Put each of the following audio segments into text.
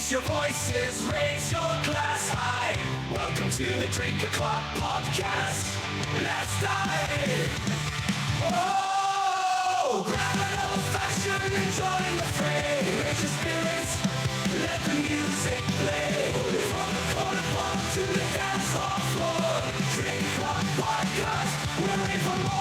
Raise your voices, raise your glass high. Welcome to the Drink O'Clock Podcast. Let's dive. Oh, grab an old fashioned and join the fray. Raise your spirits, let the music play. From the corner pub to the dance hall floor. Drink O'Clock Podcast, we're ready for more.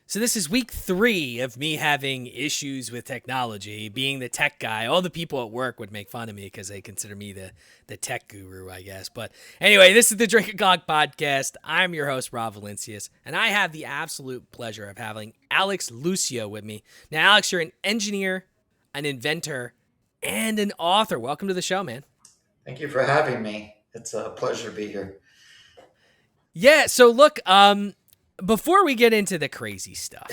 So this is week 3 of me having issues with technology, being the tech guy. All the people at work would make fun of me because they consider me the tech guru, I guess. But anyway, this is the Drink O'Clock Podcast. I'm your host, Rob Valincius, and I have the absolute pleasure of having Alex Lucio with me. Now, Alex, you're an engineer, an inventor, and an author. Welcome to the show, man. Thank you for having me. It's a pleasure to be here. Yeah, so look, before we get into the crazy stuff,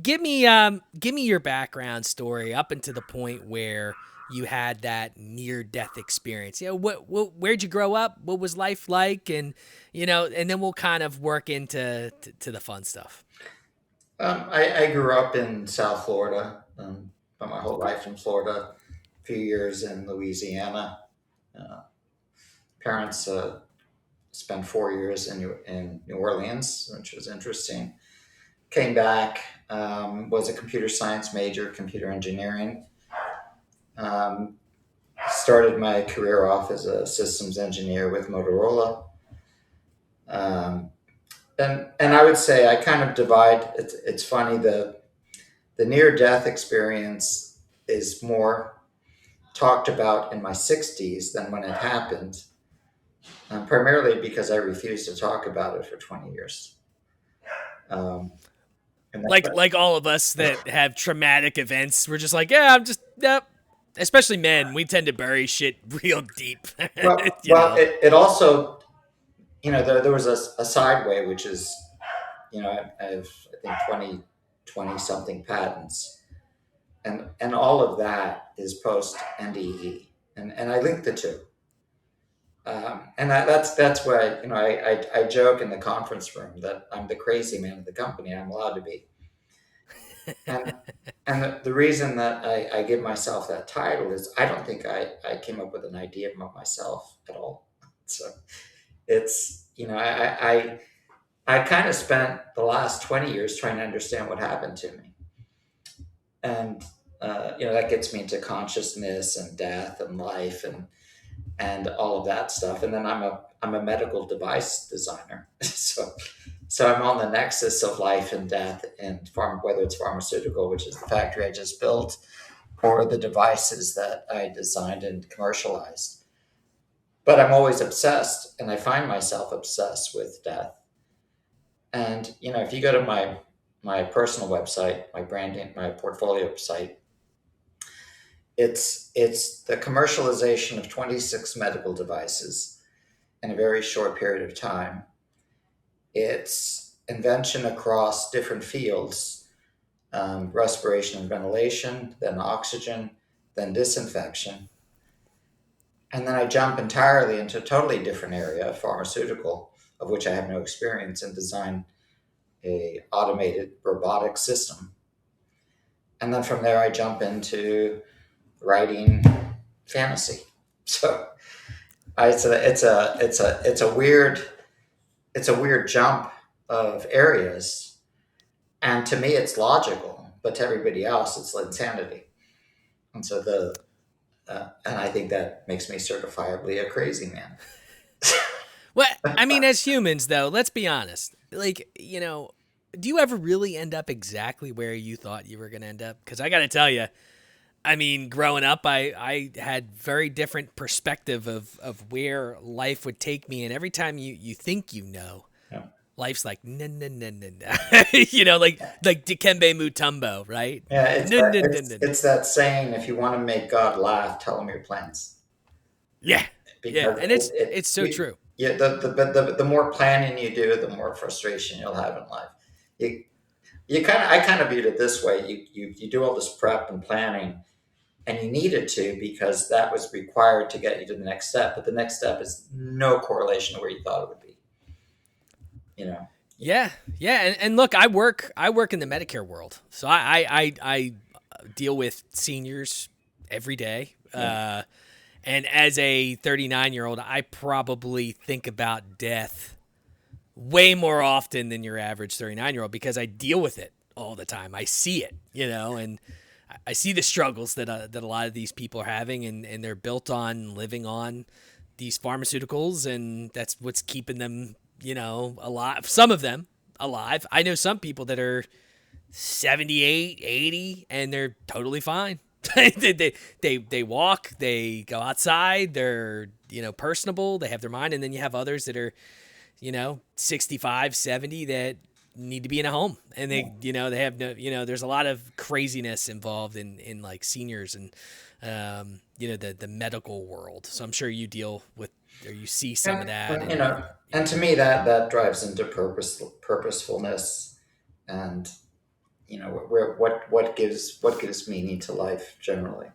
give me your background story up until the point where you had that near-death experience. You know, where'd you grow up? What was life like? And and then we'll kind of work into the fun stuff. I grew up in South Florida, spent my whole life in Florida, a few years in Louisiana. Parents spent 4 years in New Orleans, which was interesting. Came back, was a computer science major, computer engineering. Started my career off as a systems engineer with Motorola. And I would say I kind of divide. It's funny, the near-death experience is more talked about in my 60s than when it happened. Primarily because I refused to talk about it for 20 years. Like all of us that have traumatic events, we're just like, yeah, I'm just, yep. Especially men, we tend to bury shit real deep. It also, there was a side way, which is, I have, I think, 20 something patents. And all of that is post NDE. And I link the two. And that's why I joke in the conference room that I'm the crazy man of the company. I'm allowed to be. And the reason that I give myself that title is I don't think I came up with an idea of myself at all. So it's I kind of spent the last 20 years trying to understand what happened to me, and that gets me into consciousness and death and life and all of that stuff. And then I'm a medical device designer. So I'm on the nexus of life and death and whether it's pharmaceutical, which is the factory I just built, or the devices that I designed and commercialized. But I'm always obsessed, and I find myself obsessed with death. And, if you go to my personal website, my branding, my portfolio site, it's the commercialization of 26 medical devices in a very short period of time. It's invention across different fields, respiration and ventilation, then oxygen, then disinfection. And then I jump entirely into a totally different area, pharmaceutical, of which I have no experience, and design a automated robotic system. And then from there I jump into writing fantasy. So it's a weird jump of areas, and to me it's logical, but to everybody else it's insanity. And so and I think that makes me certifiably a crazy man. Well, I mean, as humans though, let's be honest. Like, do you ever really end up exactly where you thought you were going to end up? Because I got to tell you, I mean, growing up, I had very different perspective of where life would take me. And every time you think yeah. Life's like, no. like Dikembe Mutombo, right? Yeah, it's that saying, if you want to make God laugh, tell him your plans. Yeah, because and it's so true. Yeah, the more planning you do, the more frustration you'll have in life. I kind of viewed it this way. You do all this prep and planning, And you needed to, because that was required to get you to the next step. But the next step is no correlation to where you thought it would be. You know. Yeah, yeah, and look, I work in the Medicare world, so I deal with seniors every day. Yeah. And as a 39-year-old, I probably think about death way more often than your average 39-year-old because I deal with it all the time. I see it, and I see the struggles that a lot of these people are having, and they're built on living on these pharmaceuticals, and that's what's keeping them, alive. Some of them alive. I know some people that are 78, 80, and they're totally fine. they walk, they go outside, they're, personable, they have their mind. And then you have others that are, 65, 70 that need to be in a home, and they, they have no, there's a lot of craziness involved in like seniors and, the medical world. So I'm sure you deal with, or you see some of that. And to me that drives into purposefulness, and what gives meaning to life generally.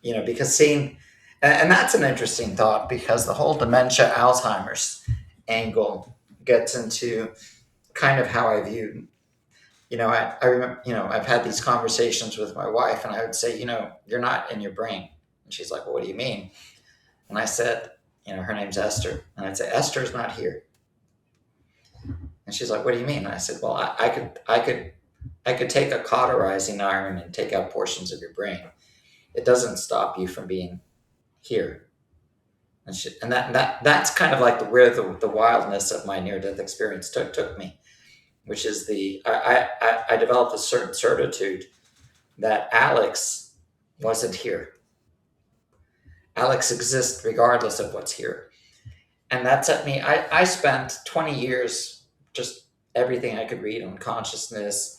Because seeing, and that's an interesting thought, because the whole dementia, Alzheimer's angle gets into kind of how I view. I remember, I've had these conversations with my wife, and I would say, you're not in your brain. And she's like, well, what do you mean? And I said, her name's Esther. And I'd say, Esther's not here. And she's like, what do you mean? And I said, well, I could take a cauterizing iron and take out portions of your brain. It doesn't stop you from being here. And that's kind of like where the wildness of my near-death experience took me, which is I developed a certain certitude that Alex wasn't here. Alex exists regardless of what's here. And that set me, I spent 20 years, just everything I could read on consciousness,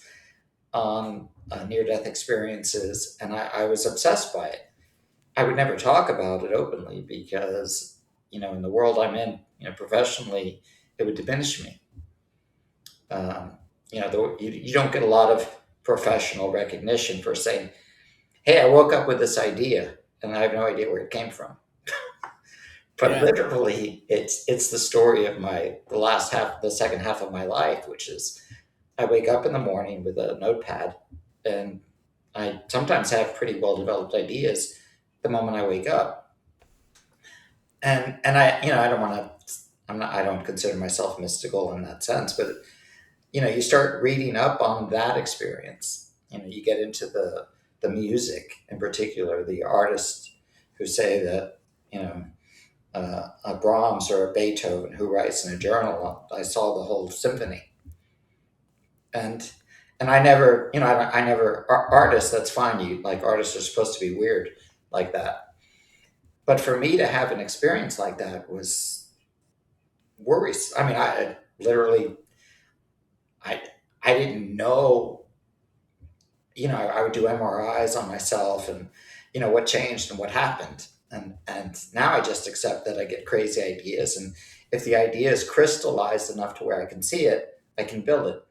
on near-death experiences, and I was obsessed by it. I would never talk about it openly because, in the world I'm in, professionally, it would diminish me. You don't get a lot of professional recognition for saying, hey, I woke up with this idea and I have no idea where it came from. But yeah. Literally, it's the story of the second half of my life, which is I wake up in the morning with a notepad, and I sometimes have pretty well-developed ideas the moment I wake up. And I don't consider myself mystical in that sense, but you start reading up on that experience. You get into the music, in particular, the artists who say that, a Brahms or a Beethoven who writes in a journal, I saw the whole symphony. And I never, artists, that's fine. Artists are supposed to be weird like that. But for me to have an experience like that was worrisome. I mean, I literally, I didn't know, I would do MRIs on myself and, what changed and what happened. And now I just accept that I get crazy ideas. And if the idea is crystallized enough to where I can see it, I can build it.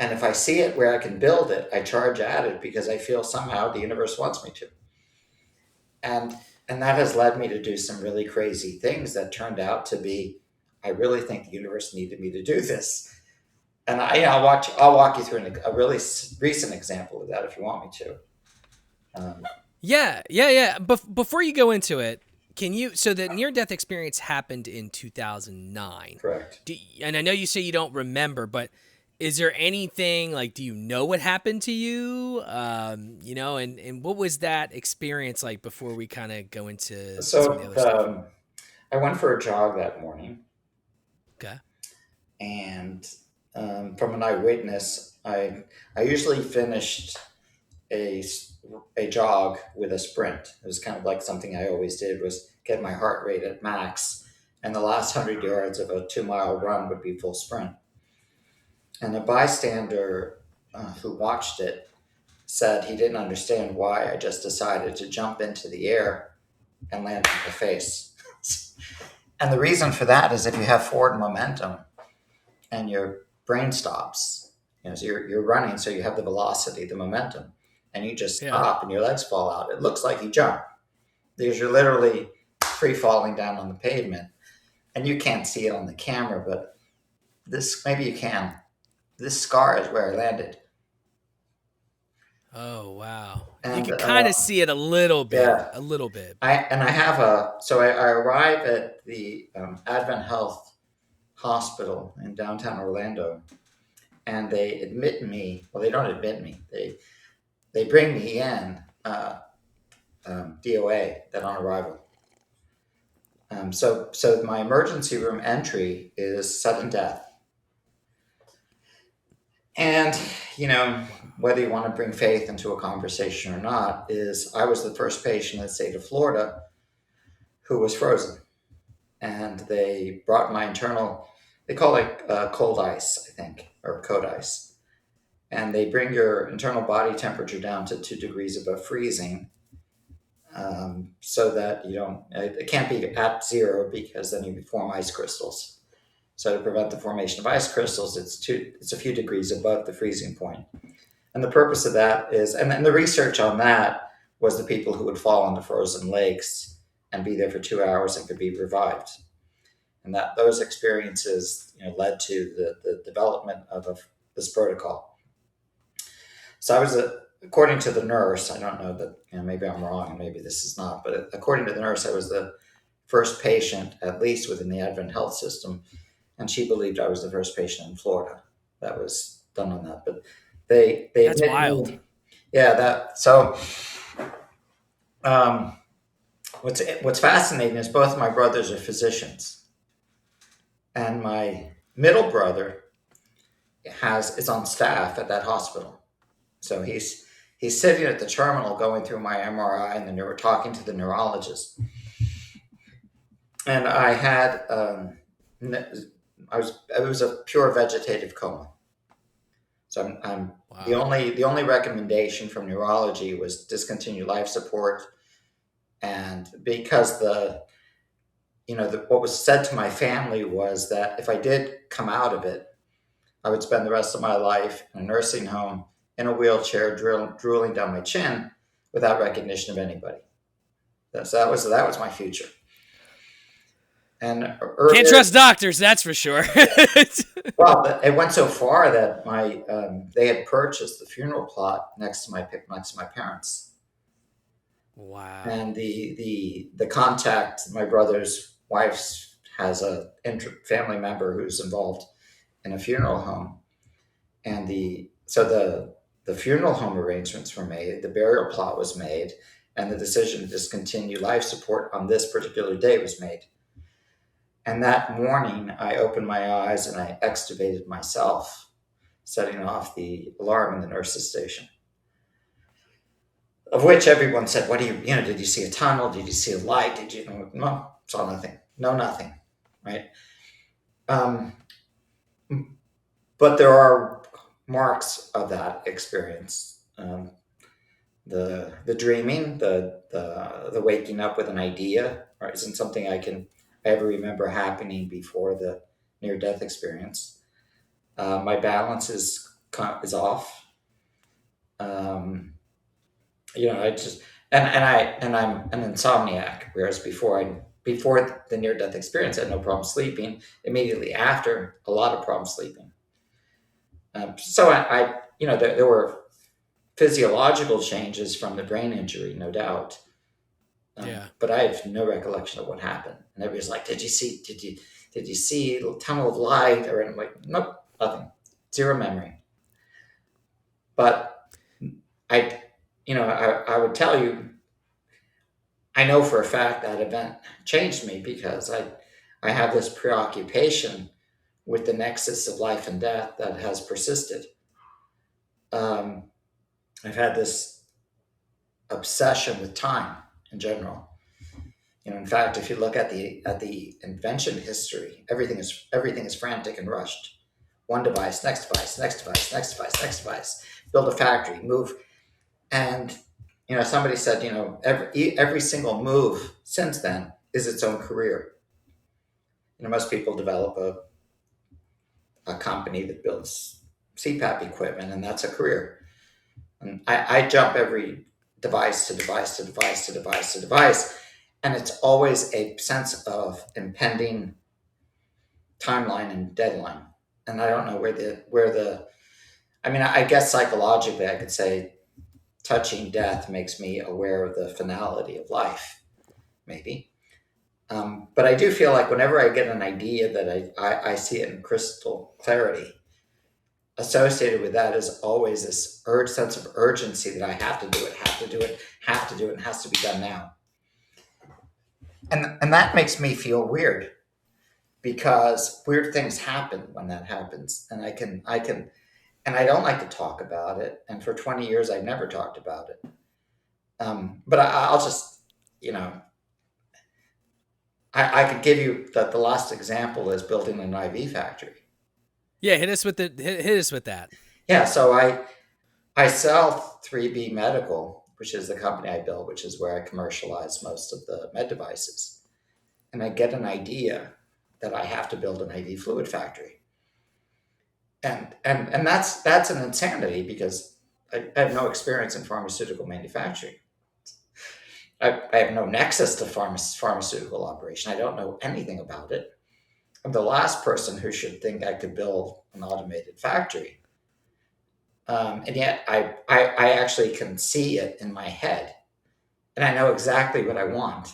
And if I see it where I can build it, I charge at it because I feel somehow the universe wants me to. And that has led me to do some really crazy things that turned out to be, I really think the universe needed me to do this. And I'll walk you through a really recent example of that if you want me to. Yeah. Before you go into it, so the near-death experience happened in 2009. Correct. And I know you say you don't remember, but is there anything, do you know what happened to you? And what was that experience like before we kind of go into some of the other stuff? I went for a jog that morning. Okay. And from an eyewitness, I usually finished a jog with a sprint. It was kind of like something I always did, was get my heart rate at max, and the last 100 yards of a 2-mile run would be full sprint. And a bystander who watched it said he didn't understand why I just decided to jump into the air and land on my face. And the reason for that is if you have forward momentum and your brain stops, so you're running, so you have the velocity, the momentum. and you just Yeah. stop and your legs fall out. It looks like you jump because you're literally free falling down on the pavement, and you can't see it on the camera, but maybe you can. This scar is where I landed. Oh, wow. You And can kind of see it a little bit. yeah, A little bit. I arrive at the AdventHealth Hospital in downtown Orlando, and they admit me. Well, they don't admit me. They bring me in DOA that on arrival. So my emergency room entry is sudden death, and whether you want to bring faith into a conversation or not, is I was the first patient in the state of Florida who was frozen, and they brought my internal. They call it cold ice, I think, or code ice, and they bring your internal body temperature down to 2 degrees above freezing. So that it can't be at 0 because then you form ice crystals. So to prevent the formation of ice crystals, it's a few degrees above the freezing point. And the purpose of that is, and the research on that was the people who would fall into frozen lakes and be there for 2 hours and could be revived. And that those experiences led to the development of this protocol. So I was according to the nurse, I don't know that, maybe I'm wrong and maybe this is not, but according to the nurse, I was the first patient, at least within the AdventHealth system, and she believed I was the first patient in Florida that was done on that. But they That's wild. What's fascinating is both of my brothers are physicians, and my middle brother is on staff at that hospital. So he's sitting at the terminal going through my MRI, and then they were talking to the neurologist. And I had it was a pure vegetative coma. So I'm Wow. the only recommendation from neurology was discontinue life support, and because what was said to my family was that if I did come out of it, I would spend the rest of my life in a nursing home in a wheelchair, drooling down my chin without recognition of anybody. So that was my future. And Can't trust doctors, that's for sure. Well, it went so far that they had purchased the funeral plot next to my parents. Wow. And the contact, my brother's wife has a family member who's involved in a funeral home, and the funeral home arrangements were made, the burial plot was made, and the decision to discontinue life support on this particular day was made. And that morning, I opened my eyes and I extubated myself, setting off the alarm in the nurse's station. Of which everyone said, "What do you did you see a tunnel? Did you see a light? Did you?" No, saw nothing. No, nothing. Right. But there are marks of that experience. The dreaming, the waking up with an idea, right, isn't something I ever remember happening before the near-death experience. My balance is off. I just I'm an insomniac, whereas before the near-death experience, I had no problem sleeping. Immediately after, a lot of problems sleeping. So there were physiological changes from the brain injury, no doubt. But I have no recollection of what happened. And everybody's like, "Did you see a tunnel of light?" Or I'm like, "Nope, nothing, zero memory." But I would tell you, I know for a fact that event changed me because I have this preoccupation with the nexus of life and death that has persisted. I've had this obsession with time in general. In fact, if you look at the invention history, everything is frantic and rushed. One device, next device, next device, next device, next device. Build a factory, move, and somebody said, every single move since then is its own career. Most people develop a company that builds CPAP equipment, and that's a career. And I jump every device to device to device to device to device, and it's always a sense of impending timeline and deadline. And I don't know where the I mean, I guess psychologically I could say touching death makes me aware of the finality of life, maybe. But I do feel like whenever I get an idea that I see it in crystal clarity, associated with that is always this sense of urgency that I have to do it, have to do it, have to do it, and has to be done now. And that makes me feel weird because weird things happen when that happens. And and I don't like to talk about it. And for 20 years, I've never talked about it. But I'll just, you know, I could give you that the last example is building an IV factory. Yeah, hit us with that. Yeah, so I sell 3B Medical, which is the company I built, which is where I commercialize most of the med devices. And I get an idea that I have to build an IV fluid factory. And that's an insanity because I have no experience in pharmaceutical manufacturing. I have no nexus to pharmaceutical operation. I don't know anything about it. I'm the last person who should think I could build an automated factory. And yet I actually can see it in my head. And I know exactly what I want.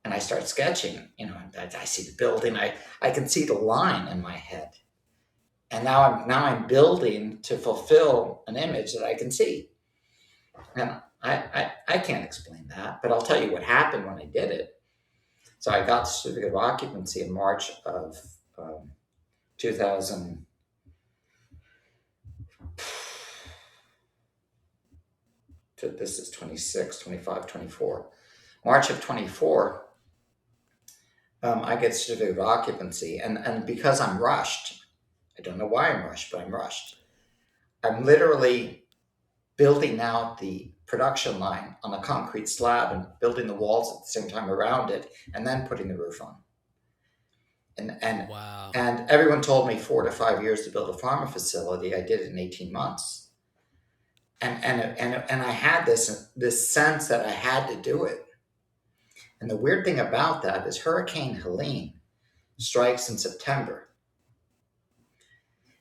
And I start sketching, you know, I see the building. I can see the line in my head. And now I'm building to fulfill an image that I can see. And I can't explain that, but I'll tell you what happened when I did it. So I got the certificate of occupancy in March of 2000. This is 26, 25, 24. March of 24, I get certificate of occupancy. And because I'm rushed, I don't know why I'm rushed, but I'm rushed. I'm literally building out the production line on a concrete slab and building the walls at the same time around it, and then putting the roof on. And Wow. And everyone told me 4 to 5 years to build a pharma facility. I did it in 18 months. And I had this sense that I had to do it. And the weird thing about that is Hurricane Helene strikes in September.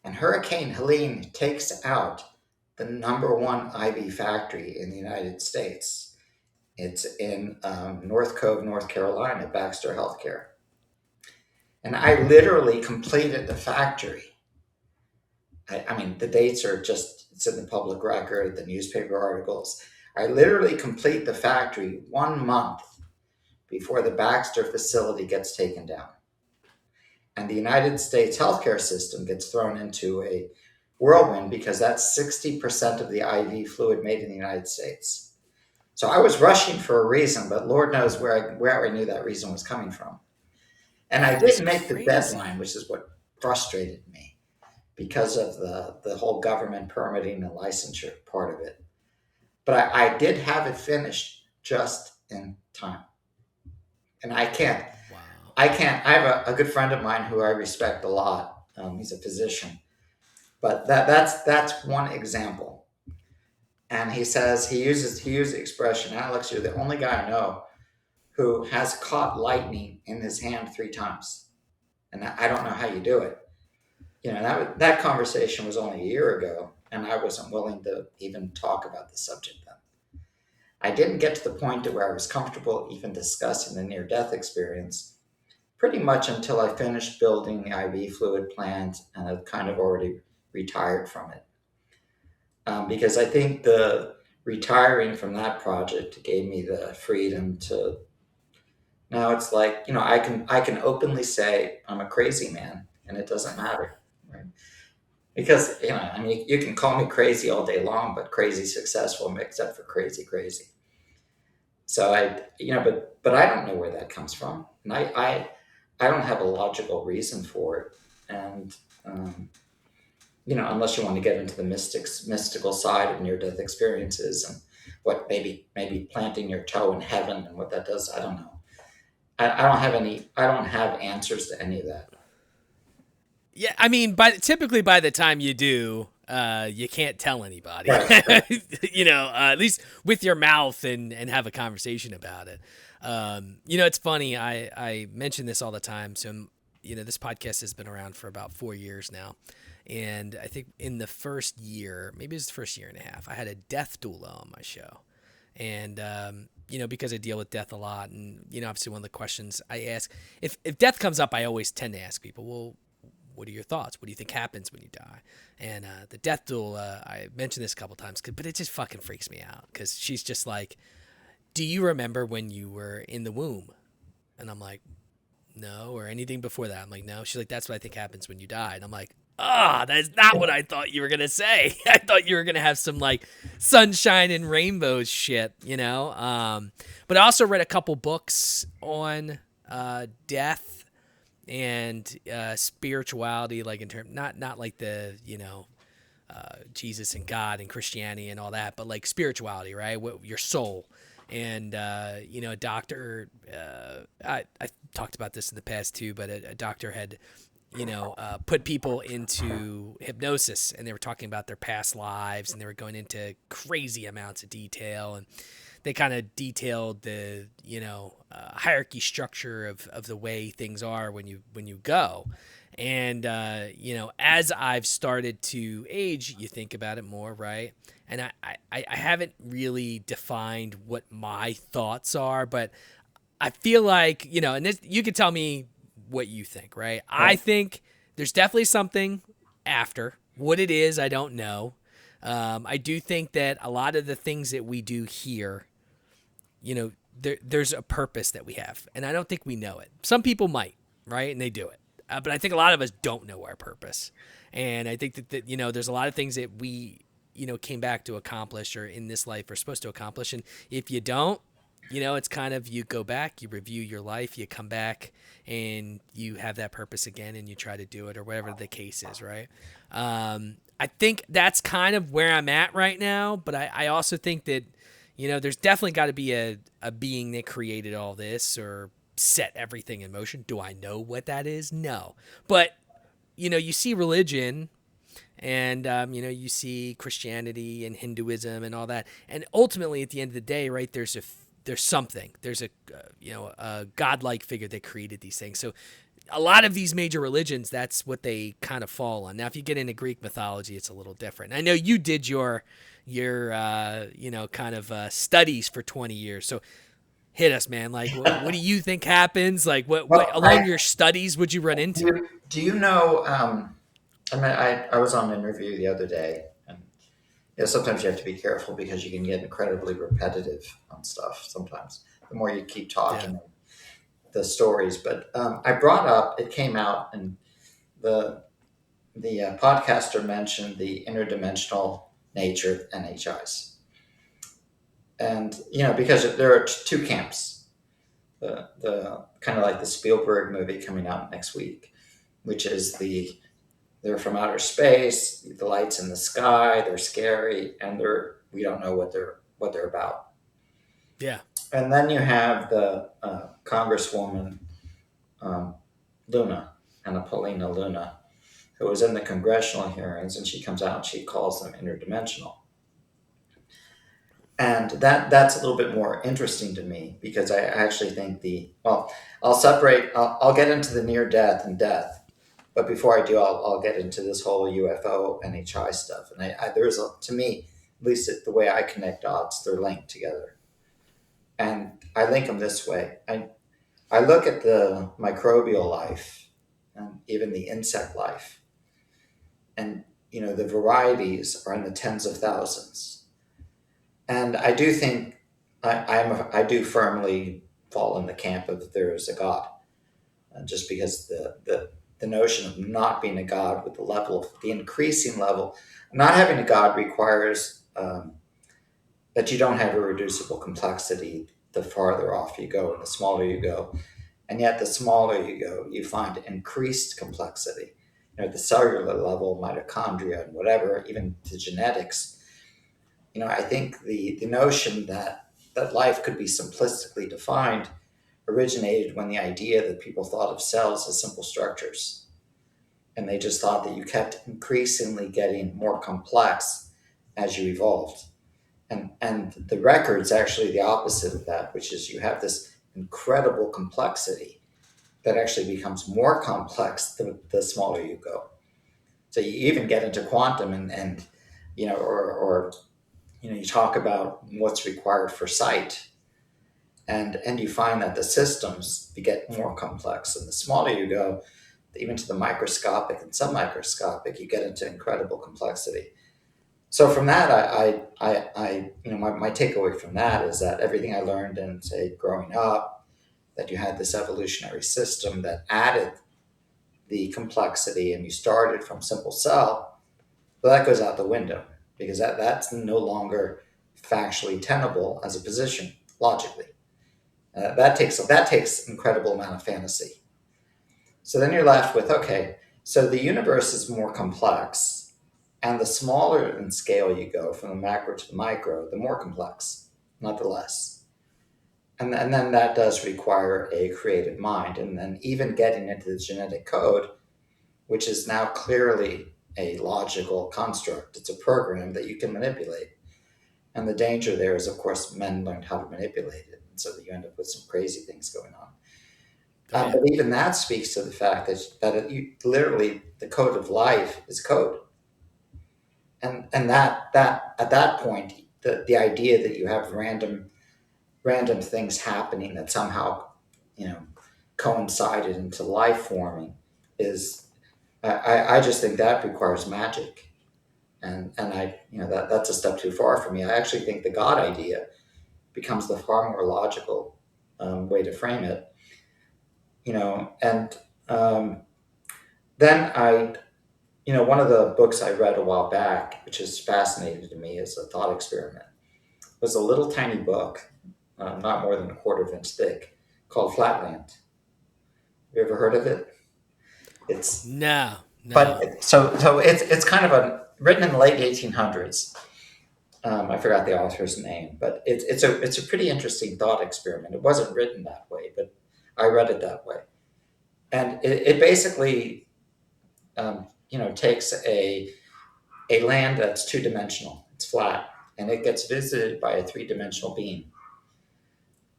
And Hurricane Helene takes out the number one IV factory in the United States. It's in North Cove, North Carolina, Baxter Healthcare. And I literally completed the factory. I mean, the dates are just, it's in the public record, the newspaper articles. I literally complete the factory 1 month before the Baxter facility gets taken down. And the United States healthcare system gets thrown into a whirlwind because that's 60% of the IV fluid made in the United States. So I was rushing for a reason, but Lord knows where I knew that reason was coming from. And I didn't make the deadline, which is what frustrated me because of the whole government permitting and licensure part of it. But I did have it finished just in time. And I have a good friend of mine who I respect a lot. He's a physician. But that's one example. And he says, he used the expression, Alex, you're the only guy I know who has caught lightning in his hand 3 times. And I don't know how you do it. You know, that conversation was only a year ago, and I wasn't willing to even talk about the subject then. I didn't get to the point where I was comfortable even discussing the near-death experience pretty much until I finished building the IV fluid plant and I'd kind of already retired from it. Because I think the retiring from that project gave me the freedom to, now it's like, you know, I can openly say I'm a crazy man and it doesn't matter, right? Because, you know, I mean, you can call me crazy all day long, but crazy successful except for crazy. So but I don't know where that comes from. And I don't have a logical reason for it. And, you know, unless you want to get into the mystical side of near-death experiences and what maybe planting your toe in heaven and what that does, I don't know. I don't have answers to any of that. Yeah, I mean, typically by the time you do, you can't tell anybody, Right. at least with your mouth and have a conversation about it. It's funny. I mention this all the time. So, this podcast has been around for about 4 years now. And I think in the first year, maybe it was the first year and a half, I had a death doula on my show. And, because I deal with death a lot, and, obviously one of the questions I ask, if death comes up, I always tend to ask people, well, what are your thoughts? What do you think happens when you die? And the death doula, I mentioned this a couple times, but it just fucking freaks me out because she's just like, do you remember when you were in the womb? And I'm like, no, or anything before that. I'm like, no. She's like, that's what I think happens when you die. And I'm like, that's not what I thought you were going to say. I thought you were going to have some like sunshine and rainbows shit, But I also read a couple books on death and spirituality, like in terms, not like the, Jesus and God and Christianity and all that, but like spirituality, right? Your soul. And, a doctor, I talked about this in the past too, but a doctor had, put people into hypnosis, and they were talking about their past lives, and they were going into crazy amounts of detail, and they kind of detailed the, hierarchy structure of the way things are when you go. And, as I've started to age, you think about it more, right? And I haven't really defined what my thoughts are, but I feel like, and this, you can tell me what you think, right? I think there's definitely something after. What it is, I don't know. I do think that a lot of the things that we do here, there's a purpose that we have, and I don't think we know it. Some people might, right? And they do it. But I think a lot of us don't know our purpose. And I think that there's a lot of things that we, came back to accomplish or in this life are supposed to accomplish. And if you don't, it's kind of, you go back, you review your life, you come back and you have that purpose again and you try to do it or whatever the case is, right? I think that's kind of where I'm at right now. But I also think that, there's definitely got to be a being that created all this or set everything in motion. Do I know what that is? No. But, you see religion and, you see Christianity and Hinduism and all that. And ultimately, at the end of the day, right, there's something. There's a godlike figure that created these things. So a lot of these major religions, that's what they kind of fall on. Now, if you get into Greek mythology, it's a little different. I know you did your kind of studies for 20 years. So hit us, man. Like, what do you think happens? Like, what along your studies would you run into? Do you know? I was on an interview the other day, and sometimes you have to be careful because you can get incredibly repetitive on stuff. Sometimes the more you keep talking, the stories. But I brought up, it came out, and the podcaster mentioned the interdimensional nature of NHIs, and because there are two camps. The kind of like the Spielberg movie coming out next week, which is they're from outer space, the lights in the sky, they're scary, and we don't know what they're about. Yeah. And then you have the Congresswoman Luna, Paulina Luna, who was in the congressional hearings, and she comes out and she calls them interdimensional. And that's a little bit more interesting to me because I actually think I'll get into the near death and death. But before I do, I'll get into this whole UFO NHI stuff. And to me, at least the way I connect dots, they're linked together. And I link them this way. I look at the microbial life and even the insect life. And, the varieties are in the tens of thousands. And I do think, I do firmly fall in the camp of there is a God. Just because the notion of not being a God with the increasing level, not having a God requires that you don't have a reducible complexity the farther off you go and the smaller you go. And yet the smaller you go, you find increased complexity. At the cellular level, mitochondria and whatever, even to genetics. I think the notion that life could be simplistically defined originated when the idea that people thought of cells as simple structures. And they just thought that you kept increasingly getting more complex as you evolved. And the record's actually the opposite of that, which is you have this incredible complexity that actually becomes more complex the smaller you go. So you even get into quantum and or you talk about what's required for sight, and you find that the systems get more complex, and the smaller you go, even to the microscopic and submicroscopic, you get into incredible complexity. So from that, my takeaway from that is that everything I learned in, say, growing up, that you had this evolutionary system that added the complexity, and you started from simple cell, well, that goes out the window, because that's no longer factually tenable as a position logically. That takes incredible amount of fantasy. So then you're left with, okay, so the universe is more complex, and the smaller in scale you go from the macro to the micro, the more complex, not the less. And then that does require a creative mind. And then even getting into the genetic code, which is now clearly a logical construct. It's a program that you can manipulate. And the danger there is, of course, men learned how to manipulate it. And so that you end up with some crazy things going on. But even that speaks to the fact that literally the code of life is code. And that at that point, the idea that you have random things happening that somehow, coincided into life forming is, I just think that requires magic. And that's a step too far for me. I actually think the God idea becomes the far more logical way to frame it. And then one of the books I read a while back, which is fascinating to me as a thought experiment, was a little tiny book, not more than a quarter-inch thick, called Flatland. Have you ever heard of it? It's No. But so it's kind of written in the late 1800s. I forgot the author's name, but it's a pretty interesting thought experiment. It wasn't written that way, but I read it that way, and it basically takes a land that's two-dimensional. It's flat, and it gets visited by a three-dimensional being.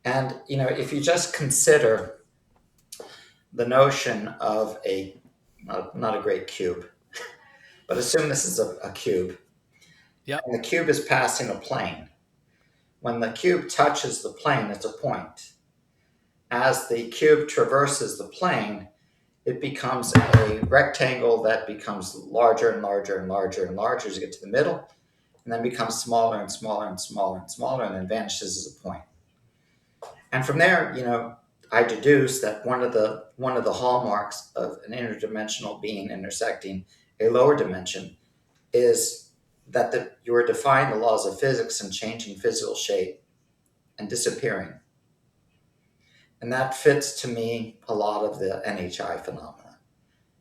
And if you just consider the notion of not a great cube, but assume this is a cube. Yep. And the cube is passing a plane. When the cube touches the plane, it's a point. As the cube traverses the plane, it becomes a rectangle that becomes larger and larger and larger and larger as you get to the middle, and then becomes smaller and smaller and smaller and smaller, and then vanishes as a point. And from there, I deduce that one of the hallmarks of an interdimensional being intersecting a lower dimension is that you are defying the laws of physics and changing physical shape and disappearing. And that fits to me a lot of the NHI phenomena.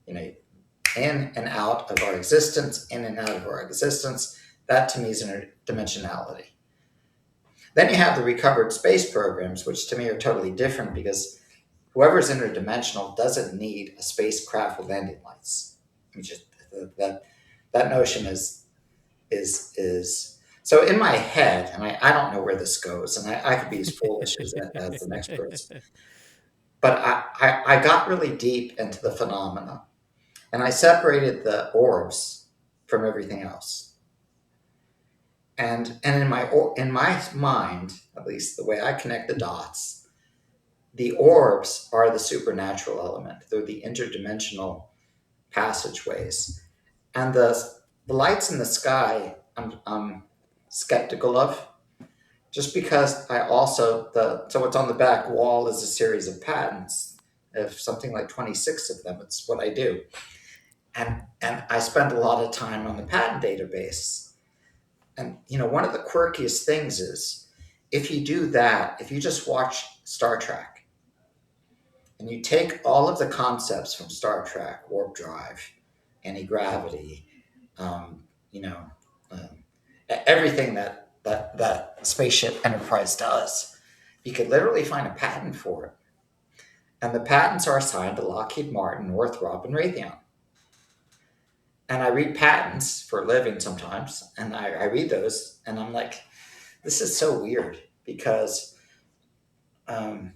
In and out of our existence, in and out of our existence. That to me is interdimensionality. Then you have the recovered space programs, which to me are totally different, because whoever's interdimensional doesn't need a spacecraft with landing lights. That notion is so in my head, and I don't know where this goes, and I could be as foolish as the next person, but I got really deep into the phenomena, and I separated the orbs from everything else. And in my mind, at least the way I connect the dots, the orbs are the supernatural element. They're the interdimensional passageways, and the lights in the sky I'm skeptical of, just because so what's on the back wall is a series of patents, of something like 26 of them. It's what I do, and I spend a lot of time on the patent database. And one of the quirkiest things is, if you do that, if you just watch Star Trek and you take all of the concepts from Star Trek, warp drive, anti-gravity, everything that spaceship Enterprise does, you could literally find a patent for it. And the patents are assigned to Lockheed Martin, Northrop, and Raytheon. And I read patents for a living sometimes, and I read those, and I'm like, this is so weird because um,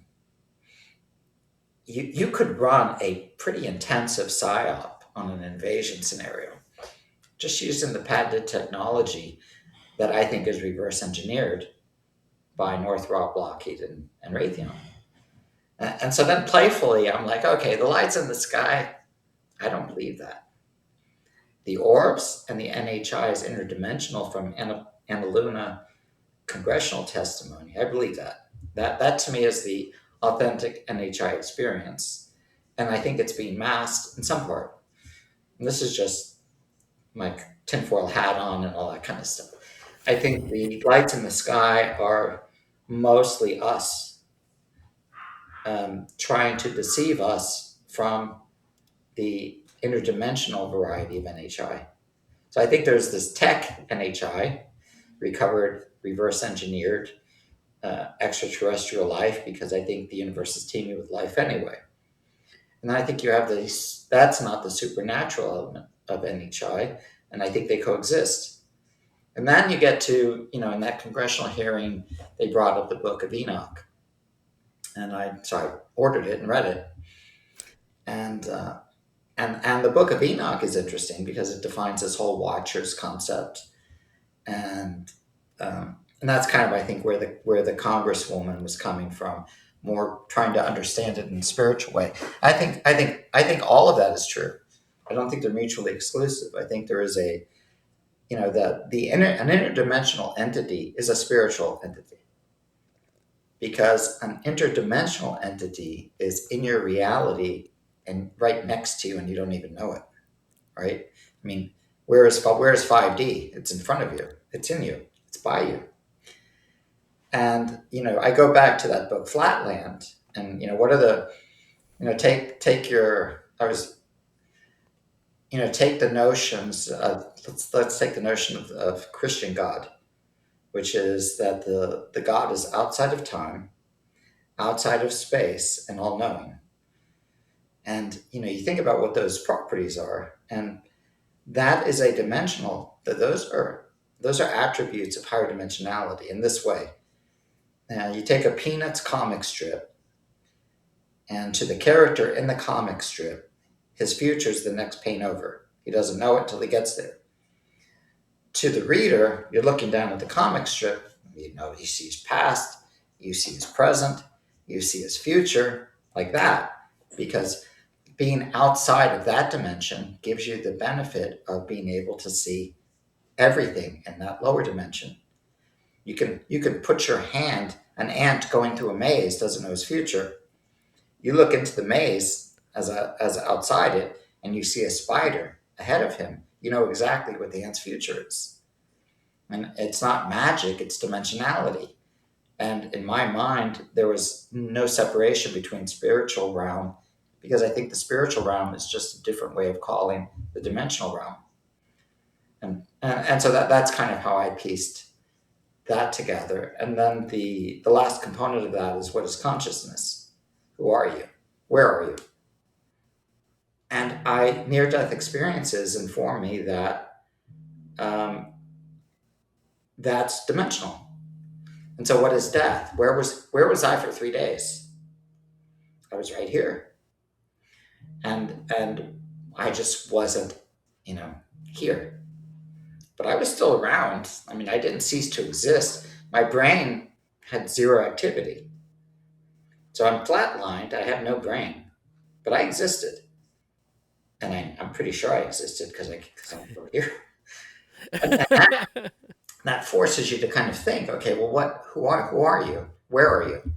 you could run a pretty intensive psyop on an invasion scenario just using the patented technology that I think is reverse engineered by Northrop, Lockheed, and Raytheon. And so then playfully, I'm like, okay, the lights in the sky, I don't believe that. The orbs and the NHI's interdimensional from Annaluna congressional testimony, I believe that. That to me is the authentic NHI experience. And I think it's being masked in some part. And this is just my tinfoil hat on and all that kind of stuff. I think the lights in the sky are mostly us trying to deceive us from the interdimensional variety of NHI. So I think there's this tech NHI, recovered, reverse engineered extraterrestrial life, because I think the universe is teeming with life anyway. And I think you have this, that's not the supernatural element of NHI, and I think they coexist. And then you get to, in that congressional hearing, they brought up the Book of Enoch. And I ordered it and read it. And the Book of Enoch is interesting because it defines this whole watchers concept. And that's kind of, I think, where the Congresswoman was coming from, more trying to understand it in a spiritual way. I think all of that is true. I don't think they're mutually exclusive. I think there is an interdimensional entity is a spiritual entity, because an interdimensional entity is in your reality and right next to you, and you don't even know it, right? I mean, where is 5D? It's in front of you. It's in you. It's by you. And, I go back to that book, Flatland, and, what are the, take the notions of, let's take the notion of Christian God, which is that the God is outside of time, outside of space, and all-knowing. And, you think about what those properties are, and that is a dimensional, that those are attributes of higher dimensionality in this way. Now, you take a Peanuts comic strip, and to the character in the comic strip, his future is the next paint over. He doesn't know it till he gets there. To the reader, you're looking down at the comic strip, you see his past, you see his present, you see his future, like that, because being outside of that dimension gives you the benefit of being able to see everything in that lower dimension. You can put your hand, an ant going through a maze doesn't know his future. You look into the maze as outside it, and you see a spider ahead of him. You know exactly what the ant's future is. And it's not magic, it's dimensionality. And in my mind, there was no separation between spiritual realm, because I think the spiritual realm is just a different way of calling the dimensional realm. And so that's kind of how I pieced that together. And then the last component of that is, what is consciousness? Who are you? Where are you? And near-death experiences inform me that that's dimensional. And so what is death? Where was I for 3 days? I was right here. And I just wasn't, here. But I was still around. I mean, I didn't cease to exist. My brain had zero activity. So I'm flatlined. I have no brain. But I existed. And I'm pretty sure I existed because I'm still here. And that forces you to kind of think, okay, well, who are you? Where are you?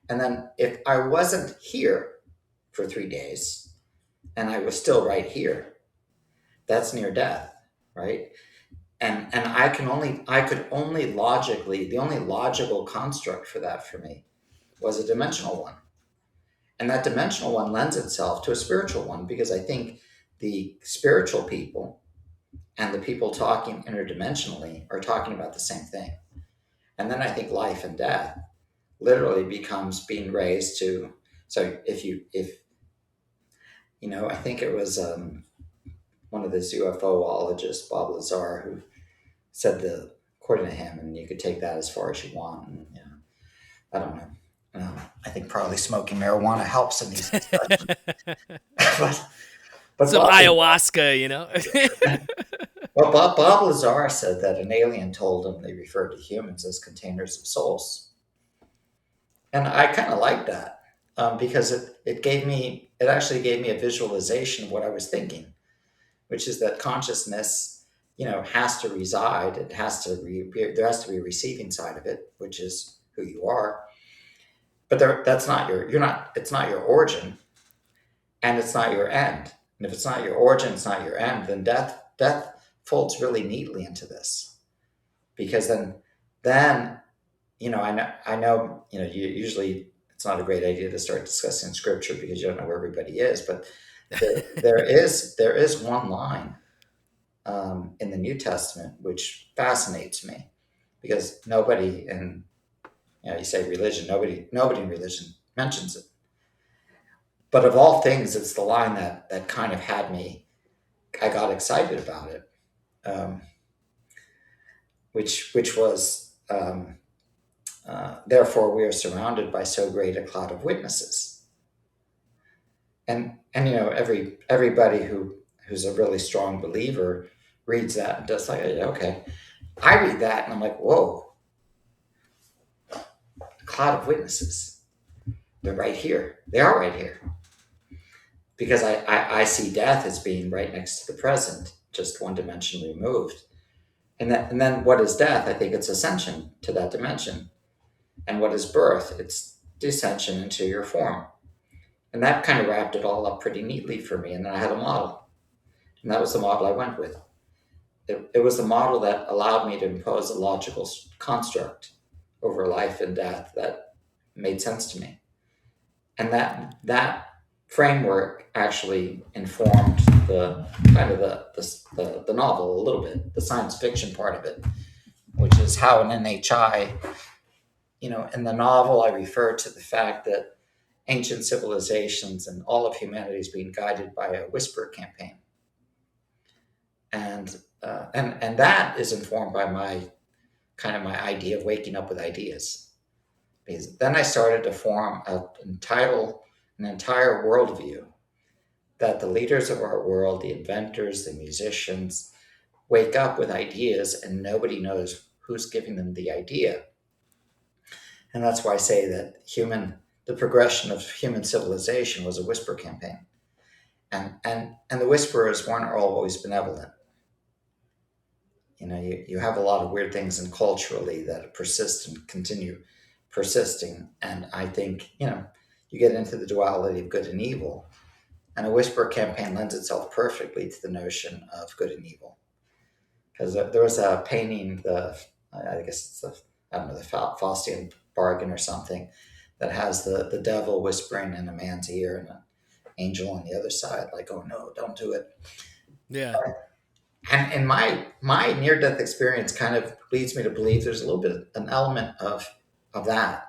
And then if I wasn't here for 3 days and I was still right here, that's near death, right? And I could only logically, the only logical construct for that for me was a dimensional one. And that dimensional one lends itself to a spiritual one, because I think the spiritual people and the people talking interdimensionally are talking about the same thing. And then I think life and death literally becomes being raised to, so if I think it was one of these UFOologists, Bob Lazar, who said according to him, and you could take that as far as you want. And, I don't know. I think probably smoking marijuana helps in these discussions. but Some ayahuasca, Well, Bob Lazar said that an alien told him they referred to humans as containers of souls. And I kind of like that because it actually gave me a visualization of what I was thinking, which is that consciousness, has to reside. There has to be a receiving side of it, which is who you are. But it's not your origin, and it's not your end. And if it's not your origin, it's not your end, then death folds really neatly into this. Because then I know usually it's not a great idea to start discussing scripture because you don't know where everybody is, but there is one line in the New Testament which fascinates me, because nobody in you say religion, nobody in religion mentions it. But of all things, it's the line that kind of had me. I got excited about it, which was. Therefore, we are surrounded by so great a cloud of witnesses. And everybody who's a really strong believer reads that and does like, okay. I read that and I'm like, whoa, a cloud of witnesses. They're right here. They are right here. Because I see death as being right next to the present, just one dimension removed. And then what is death? I think it's ascension to that dimension. And what is birth? It's descension into your form. And that kind of wrapped it all up pretty neatly for me. And then I had a model. And that was the model I went with. It was the model that allowed me to impose a logical construct over life and death that made sense to me. And that framework actually informed the novel a little bit, the science fiction part of it, which is how an NHI, in the novel, I refer to the fact that ancient civilizations and all of humanity is being guided by a whisper campaign. And that is informed by my idea of waking up with ideas. Because then I started to form an entire worldview that the leaders of our world, the inventors, the musicians, wake up with ideas and nobody knows who's giving them the idea. And that's why I say that the progression of human civilization was a whisper campaign. And the whisperers weren't always benevolent. You have a lot of weird things in culturally that persist and continue persisting. And I think, you get into the duality of good and evil. And a whisper campaign lends itself perfectly to the notion of good and evil. Because there was a painting, I guess it's the Faustian bargain or something, that has the devil whispering in a man's ear and an angel on the other side, like, oh no, don't do it. Yeah. And my near-death experience kind of leads me to believe there's a little bit an element of that,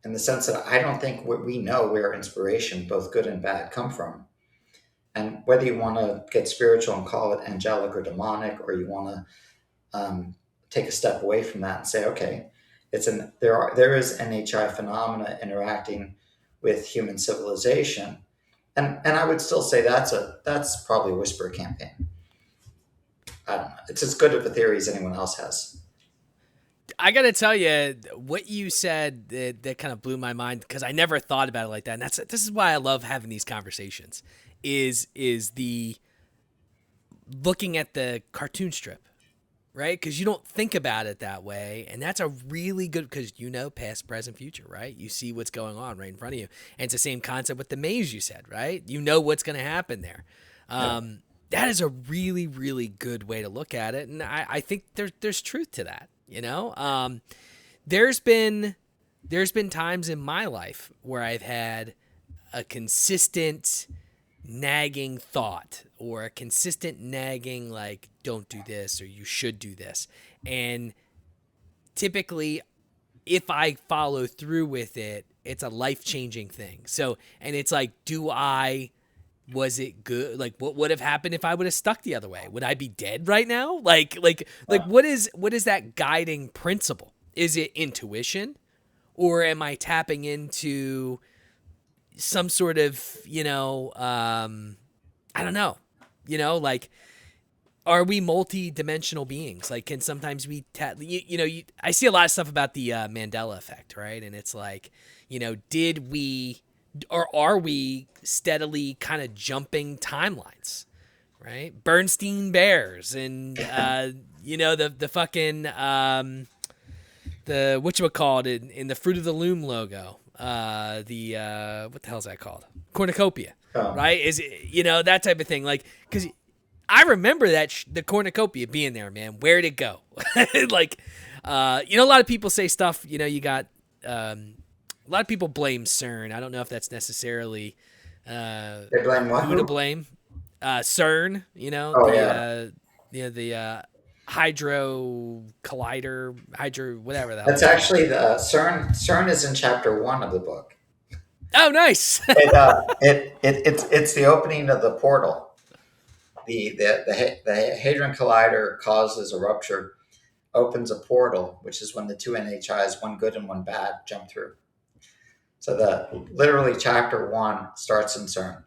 in the sense that I don't think we know where inspiration, both good and bad, come from. And whether you want to get spiritual and call it angelic or demonic, or you want to take a step away from that and say, okay, there is NHI phenomena interacting with human civilization, and I would still say that's probably a whisper campaign. I don't know. It's as good of a theory as anyone else has. I got to tell you, what you said that kind of blew my mind, because I never thought about it like that. And this is why I love having these conversations, is the looking at the cartoon strip, right? Because you don't think about it that way. And that's a really good, because past, present, future, right? You see what's going on right in front of you. And it's the same concept with the maze you said, right? You know what's going to happen there. That is a really, really good way to look at it. And I think there's truth to that. There's been times in my life where I've had a consistent nagging thought, or a consistent nagging, like, don't do this, or you should do this. And typically, if I follow through with it, it's a life-changing thing. So, and it's like, do I Was it good? Like, what would have happened if I would have stuck the other way? Would I be dead right now? Like, what is that guiding principle? Is it intuition, or am I tapping into some sort of, I don't know, like, are we multi-dimensional beings? Like, can sometimes we I see a lot of stuff about the Mandela effect, right? And it's like, did we, or are we steadily kind of jumping timelines, right? Bernstein Bears and the fucking the whatchamacallit in the Fruit of the Loom logo, what the hell is that called? Cornucopia, right? Is it, that type of thing, like, because I remember that the cornucopia being there, man. Where'd it go? Like, a lot of people say stuff. You got a lot of people blame CERN. I don't know if that's necessarily They blame what? who to blame. CERN. The hydro collider, whatever that. That's actually the CERN. CERN is in chapter 1 of the book. Oh, nice. It's the opening of the portal. The Hadron Collider causes a rupture, opens a portal, which is when the two NHIs, one good and one bad, jump through. So literally chapter 1 starts in CERN.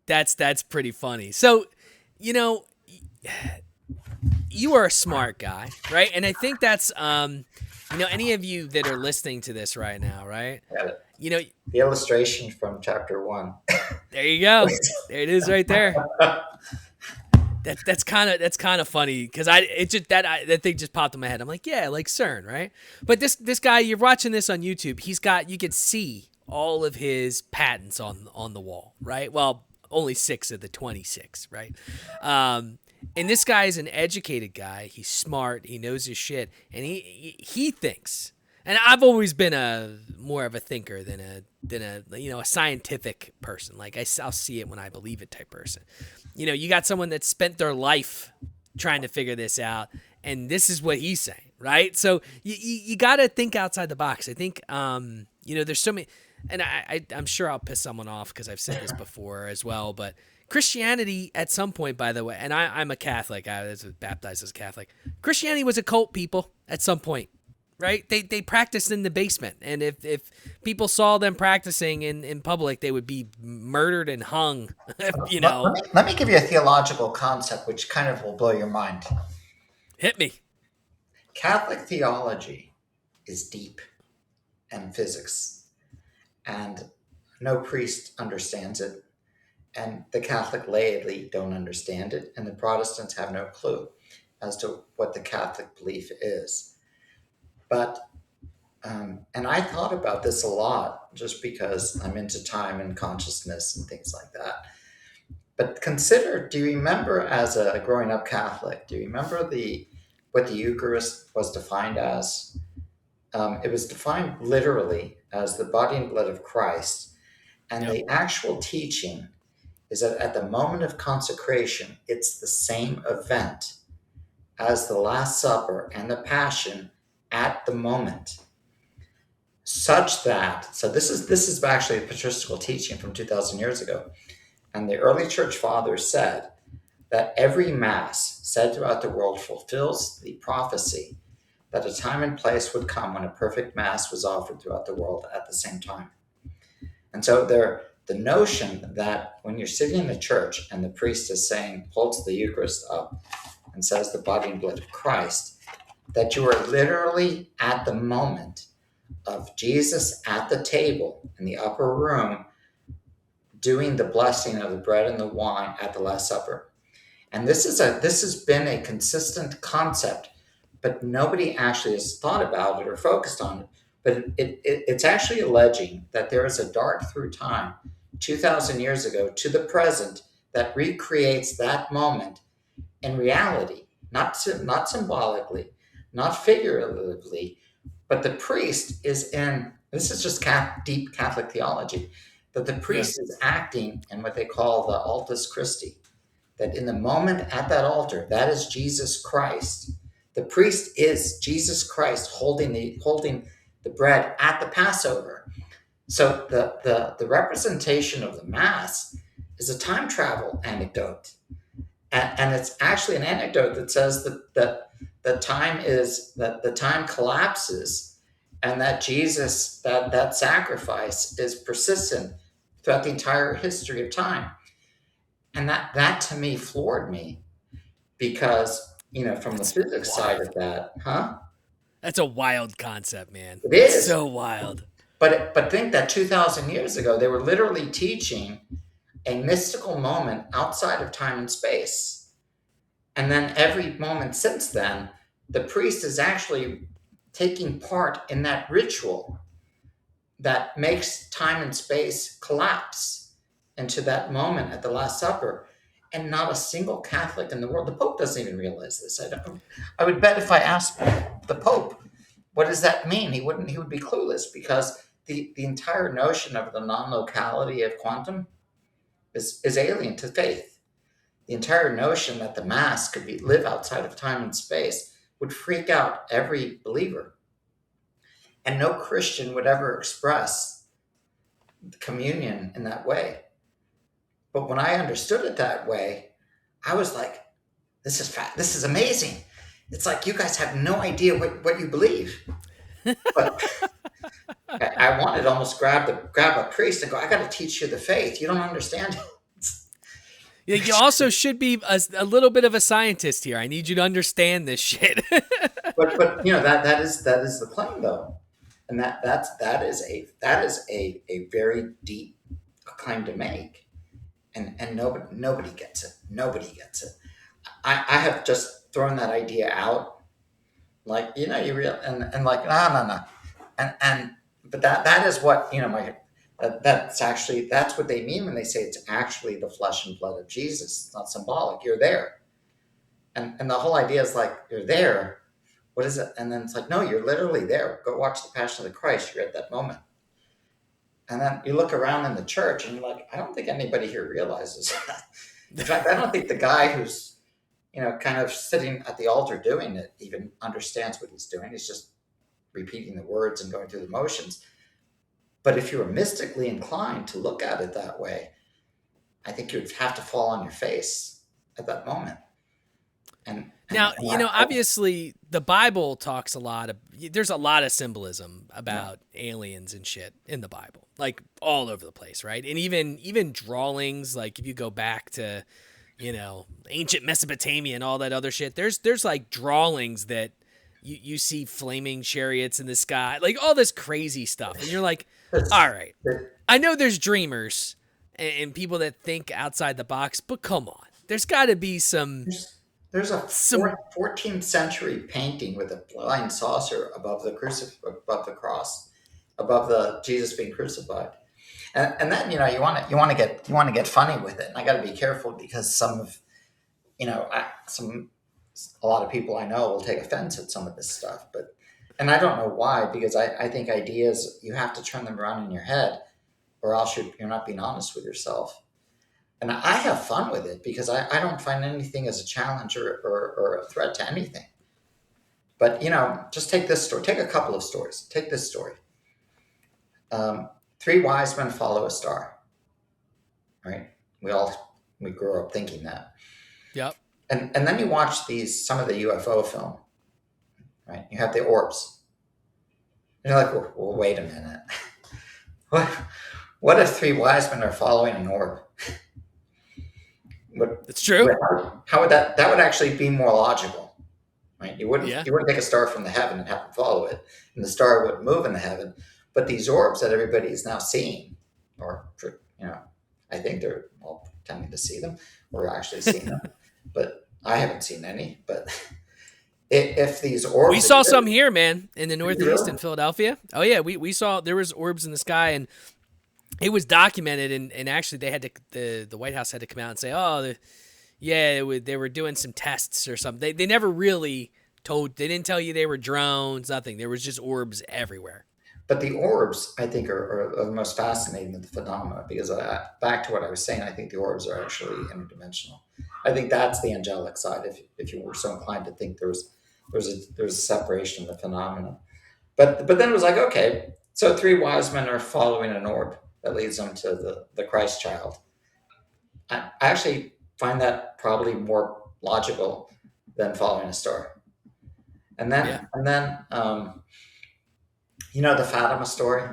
That's pretty funny. So, you are a smart guy, right? And I think that's, any of you that are listening to this right now, right? The illustration from chapter 1. There you go. There it is, right there. That's kind of funny because that thing just popped in my head. I'm like, yeah, like CERN, right? But this guy, you're watching this on YouTube. You could see all of his patents on the wall, right? Well, only 6 of the 26, right? And this guy is an educated guy. He's smart. He knows his shit, and he thinks. And I've always been more of a thinker than a scientific person. Like I'll see it when I believe it type person. You got someone that spent their life trying to figure this out, and this is what he's saying, right? So you got to think outside the box. I think there's so many, and I'm sure I'll piss someone off because I've said this before as well, but Christianity at some point, by the way, and I'm a Catholic. I was baptized as a Catholic. Christianity was a cult, people, at some point. Right? They practiced in the basement. And if people saw them practicing in public, they would be murdered and hung, Let me give you a theological concept which kind of will blow your mind. Hit me. Catholic theology is deep and physics. And no priest understands it. And the Catholic laity don't understand it. And the Protestants have no clue as to what the Catholic belief is. But, and I thought about this a lot just because I'm into time and consciousness and things like that. But consider, do you remember as a growing up Catholic, do you remember what the Eucharist was defined as? It was defined literally as the body and blood of Christ. And the actual teaching is that at the moment of consecration, it's the same event as the Last Supper and the Passion at the moment, such that, so this is actually a patristical teaching from 2,000 years ago, and the early church fathers said that every mass said throughout the world fulfills the prophecy that a time and place would come when a perfect mass was offered throughout the world at the same time. And so the notion that when you're sitting in a church and the priest is saying, holds the Eucharist up and says the body and blood of Christ, that you are literally at the moment of Jesus at the table in the upper room doing the blessing of the bread and the wine at the Last Supper. And this has been a consistent concept, but nobody actually has thought about it or focused on it. But it's actually alleging that there is a dart through time 2,000 years ago to the present that recreates that moment in reality, not symbolically, not figuratively, but the priest is in, this is just deep Catholic theology, that the priest is acting in what they call the Altus Christi, that in the moment at that altar, that is Jesus Christ. The priest is Jesus Christ holding the bread at the Passover. So the representation of the Mass is a time travel anecdote. And it's actually an anecdote that says that the time collapses, and that Jesus, that sacrifice is persistent throughout the entire history of time. And that to me floored me, because, from the That's physics side wild. of that, huh? That's a wild concept, man. It That's is. so wild. But think that 2,000 years ago, they were literally teaching a mystical moment outside of time and space. And then every moment since then, the priest is actually taking part in that ritual that makes time and space collapse into that moment at the Last Supper. And not a single Catholic in the world, the Pope doesn't even realize this. I would bet if I asked the Pope, what does that mean? He would be clueless, because the entire notion of the non-locality of quantum is alien to faith. The entire notion that the Mass could live outside of time and space would freak out every believer. And no Christian would ever express communion in that way. But when I understood it that way, I was like, this is amazing. It's like, you guys have no idea what you believe. But I wanted to almost grab a priest and go, I got to teach you the faith. You don't understand. You also should be a little bit of a scientist here. I need you to understand this shit. but that is the claim, though, and that is a very deep claim to make, and nobody gets it. Nobody gets it. I have just thrown that idea out, like, you real and like, no, and but that is what that's what they mean when they say it's actually the flesh and blood of Jesus. It's not symbolic. You're there, and the whole idea is like, you're there. What is it? And then it's like, no, you're literally there. Go watch the Passion of the Christ. You're at that moment. And then you look around in the church and you're like, I don't think anybody here realizes that. In fact, I don't think the guy who's, kind of sitting at the altar doing it even understands what he's doing. He's just repeating the words and going through the motions. But if you were mystically inclined to look at it that way, I think you'd have to fall on your face at that moment. And now, obviously the Bible talks there's a lot of symbolism about aliens and shit in the Bible, like all over the place, right? And even drawings, like if you go back to, ancient Mesopotamia and all that other shit, there's like drawings that you see flaming chariots in the sky, like all this crazy stuff. And you're like, all right, I know there's dreamers and people that think outside the box, but come on, there's got to be some... There's a 14th century painting with a flying saucer above the cross, above the Jesus being crucified, and then you want to get funny with it. And I got to be careful, because a lot of people I know will take offense at some of this stuff, and I don't know why, because I think ideas, you have to turn them around in your head, or else you're not being honest with yourself. And I have fun with it, because I don't find anything as a challenge or a threat to anything. But, just take this story. Take a couple of stories. Take this story. 3 wise men follow a star. Right? We grew up thinking that. Yep. And then you watch some of the UFO film. Right? You have the orbs. And you're like, well, wait a minute. What if 3 wise men are following an orb? It's true. How would that would actually be more logical, right? You wouldn't take a star from the heaven and have them follow it, and the star would move in the heaven. But these orbs that everybody is now seeing, or I think they're all pretending to see them, or actually seeing them, but I haven't seen any. But if these orbs, we saw some here, man, in the Northeast in Philadelphia. Oh yeah, we saw there was orbs in the sky, and it was documented, and actually they had the White House had to come out and say, they were doing some tests or something. They never really they didn't tell you they were drones, nothing. There was just orbs everywhere. But the orbs, I think, are the most fascinating of the phenomena, because back to what I was saying, I think the orbs are actually interdimensional. I think that's the angelic side, if you were so inclined to think there's a separation in the phenomena. But then it was like, okay, so 3 wise men are following an orb that leads them to the Christ child. I actually find that probably more logical than following a star. And then, Yeah. the Fatima story,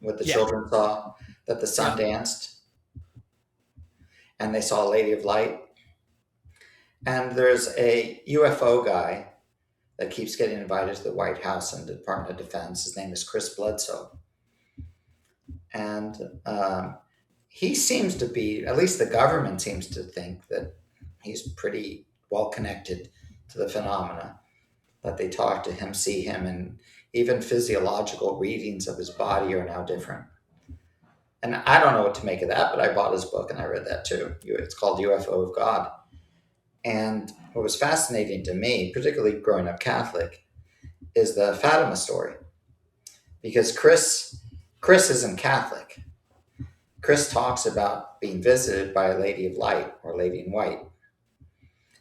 what the Yeah. children saw, that the sun danced, and they saw a lady of light. And there's a UFO guy that keeps getting invited to the White House and the Department of Defense. His name is Chris Bledsoe. And he seems to be, at least the government seems to think that he's pretty well connected to the phenomena, that they talk to him, see him, and even physiological readings of his body are now different. And I don't know what to make of that, but I bought his book and I read that too. It's called UFO of God. And what was fascinating to me, particularly growing up Catholic, is the Fatima story. Because Chris isn't Catholic. Chris talks about being visited by a lady of light or lady in white.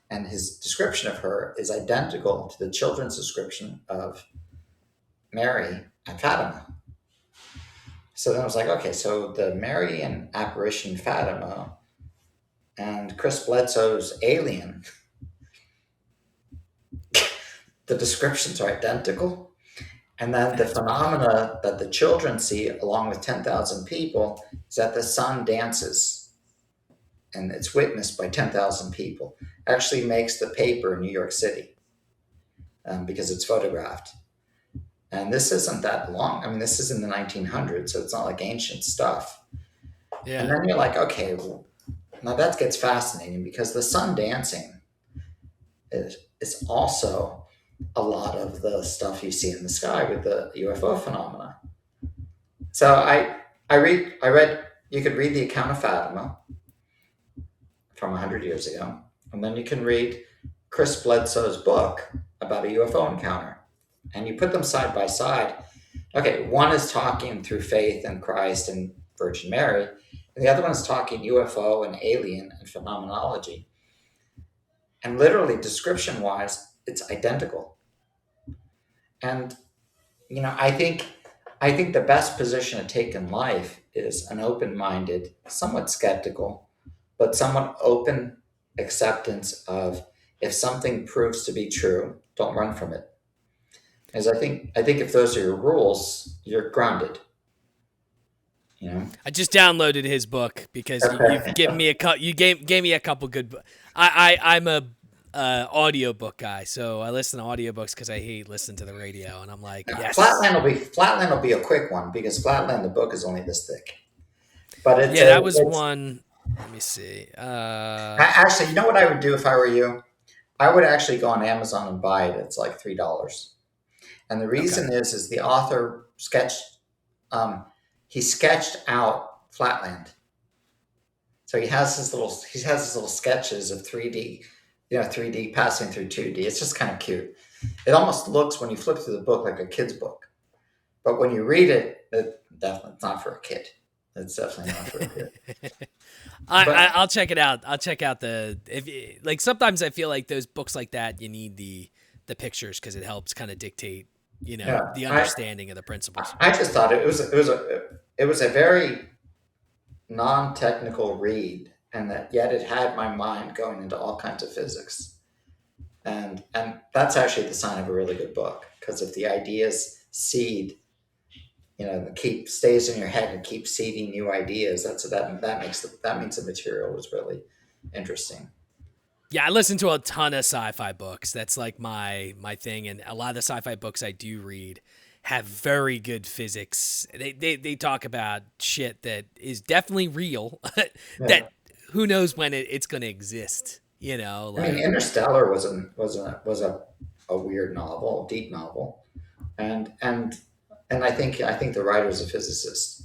And his description of her is identical to the children's description of Mary and Fatima. So then I was like, okay, so the Marian apparition Fatima and Chris Bledsoe's alien, the descriptions are identical. And then the phenomena that the children see along with 10,000 people is that the sun dances, and it's witnessed by 10,000 people. Actually makes the paper in New York City because it's photographed. And this isn't that long. I mean, this is in the 1900s, so it's not like ancient stuff. Yeah. And then you're like, okay, well, now that gets fascinating because the sun dancing is also a lot of the stuff you see in the sky with the UFO phenomena. So I read, you could read the account of Fatima from 100 years ago, and then you can read Chris Bledsoe's book about a UFO encounter, and you put them side by side. Okay, one is talking through faith in Christ and Virgin Mary, and the other one is talking UFO and alien and phenomenology. And literally, description-wise, it's identical. And I think the best position to take in life is an open-minded, somewhat skeptical, but somewhat open acceptance of, if something proves to be true, don't run from it. Because I think if those are your rules, you're grounded. I just downloaded his book because you've given me you gave me a couple good. I'm a audiobook guy, so I listen to audiobooks because I hate listening to the radio, and I'm like, yes. Flatland will be a quick one because Flatland, the book, is only this thick. But that was one. Let me see. Actually, you know what I would do if I were you? I would actually go on Amazon and buy it. It's like $3. And the reason is the author sketched out Flatland. So he has his little sketches of 3D, 3D passing through 2D. It's just kind of cute. It almost looks, when you flip through the book, like a kid's book. But when you read it, definitely it's not for a kid. It's definitely not for a kid. I'll check it out. I'll check out sometimes I feel like those books like that, you need the pictures because it helps kind of dictate, the understanding of the principles. I just thought it was a very non-technical read, and that yet it had my mind going into all kinds of physics. And that's actually the sign of a really good book, because if the ideas seed, stays in your head and keeps seeding new ideas, that means the material was really interesting. Yeah, I listen to a ton of sci-fi books. That's like my thing, and a lot of the sci-fi books I do read have very good physics. They talk about shit that is definitely real. That who knows when it's going to exist. Interstellar was a weird novel, deep novel, and I think the writer's a physicist.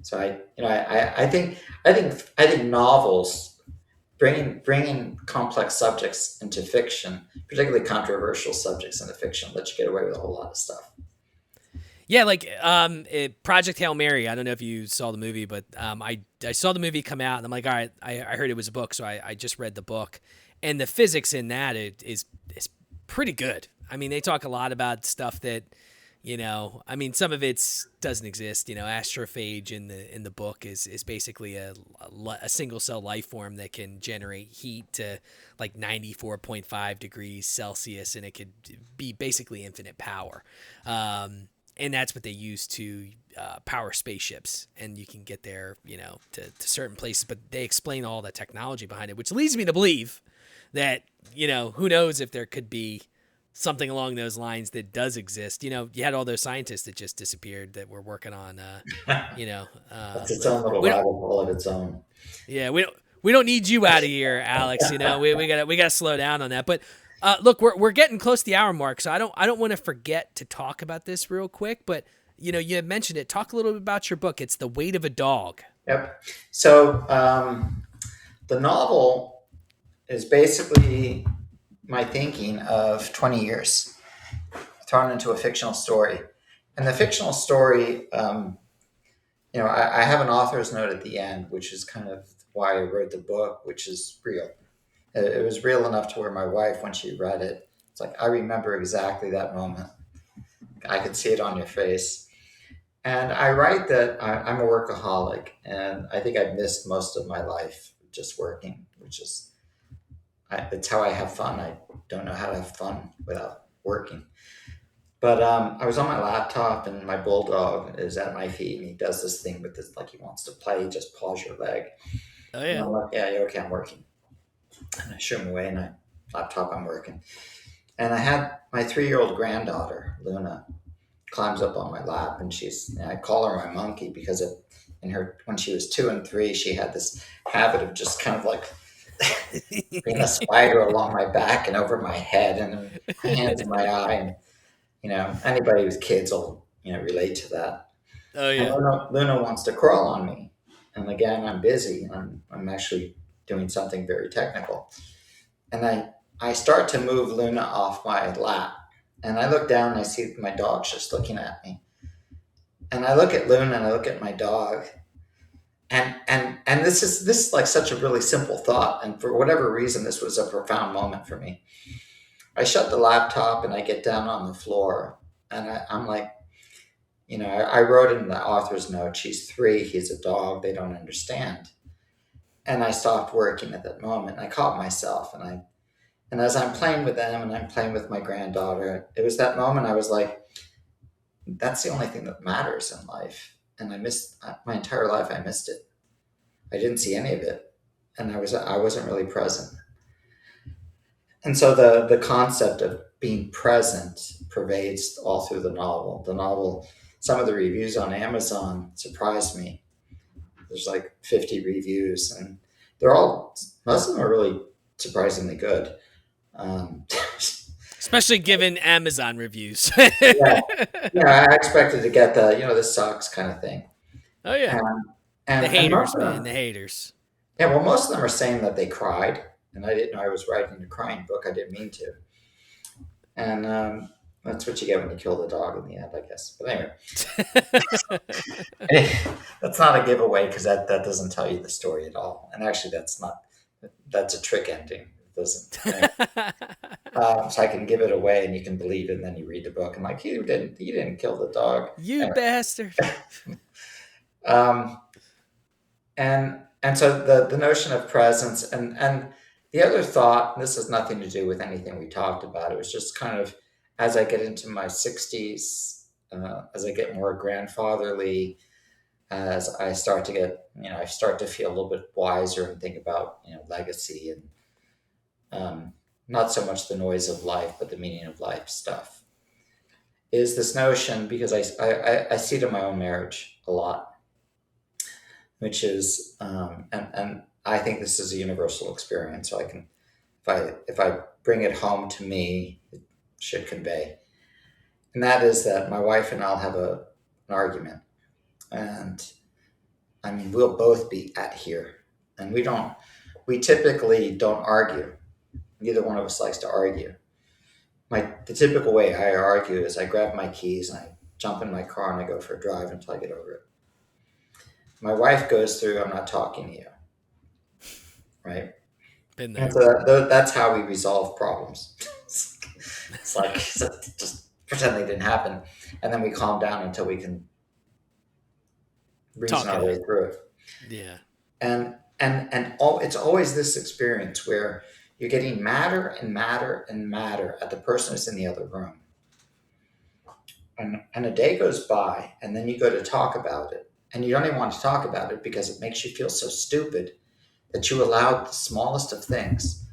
So I think novels, bringing complex subjects into fiction, particularly controversial subjects into fiction, let you get away with a whole lot of stuff. Yeah, like Project Hail Mary. I don't know if you saw the movie, but I saw the movie come out, and I'm like, all right, I heard it was a book, so I just read the book, and the physics in that is pretty good. I mean, they talk a lot about stuff that I mean, some of it doesn't exist. Astrophage in the book is basically a single cell life form that can generate heat to like 94.5 degrees Celsius, and it could be basically infinite power. And that's what they use to power spaceships, and you can get there, to certain places. But they explain all the technology behind it, which leads me to believe that, who knows if there could be something along those lines that does exist. You had all those scientists that just disappeared that were working on, That's its own little rabbit hole of its own. Yeah, we don't need you out of here, Alex. We gotta slow down on that. But look, we're getting close to the hour mark, so I don't want to forget to talk about this real quick. But you had mentioned it. Talk a little bit about your book. It's The Weight of a Dog. Yep. So the novel is basically my thinking of 20 years thrown into a fictional story. And the fictional story, I have an author's note at the end, which is kind of why I wrote the book, which is real. It was real enough to where my wife, when she read it, it's like, I remember exactly that moment. I could see it on your face. And I write that I'm a workaholic, and I think I've missed most of my life just working, which is, it's how I have fun. I don't know how to have fun without working. But I was on my laptop, and my Bulldog is at my feet, and he does this thing with this, like he wants to play. He just paws your leg. Oh, yeah. And I'm like, yeah, okay, I'm working. And I shoo him away, and I'm working. And I had my 3-year-old granddaughter, Luna, climbs up on my lap, and I call her my monkey because when she was 2 and 3, she had this habit of just kind of like being a spider along my back and over my head and my hands in my eye. And, anybody with kids will, relate to that. Oh, yeah. And Luna wants to crawl on me. And again, I'm busy. I'm actually doing something very technical. And I start to move Luna off my lap. And I look down and I see my dog's just looking at me. And I look at Luna and I look at my dog. And this is like such a really simple thought. And for whatever reason, this was a profound moment for me. I shut the laptop and I get down on the floor. And I'm like, I wrote in the author's note, she's 3, he's a dog, they don't understand. And I stopped working at that moment. I caught myself, and as I'm playing with them and I'm playing with my granddaughter, it was that moment I was like, that's the only thing that matters in life. And I missed my entire life. I missed it. I didn't see any of it. And I wasn't really present. And so the concept of being present pervades all through the novel. The novel, some of the reviews on Amazon surprised me. There's like 50 reviews, and most of them are really surprisingly good. Especially given Amazon reviews. yeah, I expected to get the, this sucks kind of thing. Oh, yeah. And the haters, man, the haters. Yeah, well, most of them are saying that they cried, and I didn't know I was writing a crying book. I didn't mean to. And that's what you get when you kill the dog in the end, I guess. But anyway, that's not a giveaway because that doesn't tell you the story at all. And actually, that's a trick ending. It doesn't. So I can give it away, and you can believe it, and then you read the book, and like, you didn't kill the dog, you bastard. And so the notion of presence and the other thought, and this has nothing to do with anything we talked about. It was just kind of, as I get into my 60s, as I get more grandfatherly, as I start to get, I start to feel a little bit wiser and think about, legacy and not so much the noise of life, but the meaning of life stuff, is this notion, because I see it in my own marriage a lot, which is, and I think this is a universal experience. So I can, if I bring it home to me, it should convey. And that is that my wife and I'll have an argument. And I mean, we'll both be at here. And we typically don't argue. Neither one of us likes to argue. The typical way I argue is I grab my keys and I jump in my car and I go for a drive until I get over it. My wife goes through, I'm not talking to you. Right? Been there. And so that's how we resolve problems. It's like, just pretend they didn't happen. and then we calm down until we can reason our way through it. Yeah. And it's always this experience where you're getting madder and madder and madder at the person who's in the other room. And a day goes by, and then you go to talk about it, and you don't even want to talk about it because it makes you feel so stupid that you allowed the smallest of things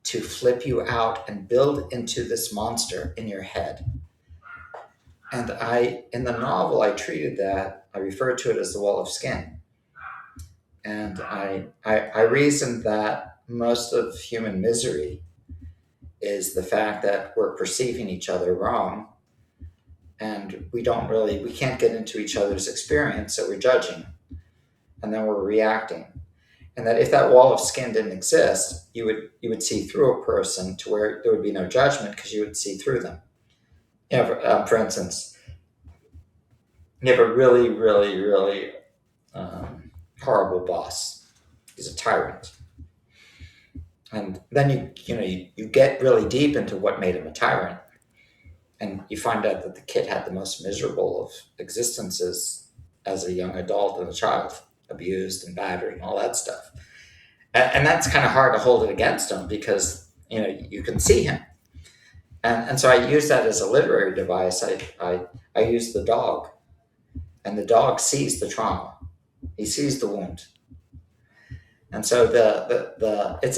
to flip you out and build into this monster in your head. And in the novel, I treated that, I referred to it as the wall of skin. And I reasoned that most of human misery is the fact that we're perceiving each other wrong, and we can't get into each other's experience, so we're judging, and then we're reacting. And that if that wall of skin didn't exist, you would see through a person to where there would be no judgment because you would see through them. For instance, you have a really, really, really horrible boss. He's a tyrant. And then you get really deep into what made him a tyrant. And you find out that the kid had the most miserable of existences as a young adult and a child, abused and battered and all that stuff. And that's kind of hard to hold it against him because, you can see him. And so I use that as a literary device. I use the dog, and the dog sees the trauma. He sees the wound. And so it's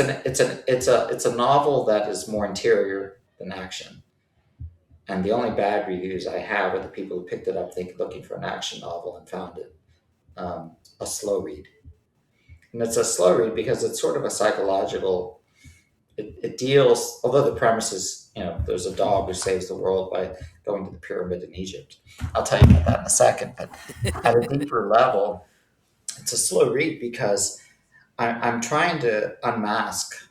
a novel that is more interior than action. And the only bad reviews I have are the people who picked it up looking for an action novel and found it a slow read. And it's a slow read because it's sort of a psychological, it deals, although the premise is, there's a dog who saves the world by going to the pyramid in Egypt. I'll tell you about that in a second. But at a deeper level, it's a slow read because I'm trying to unmask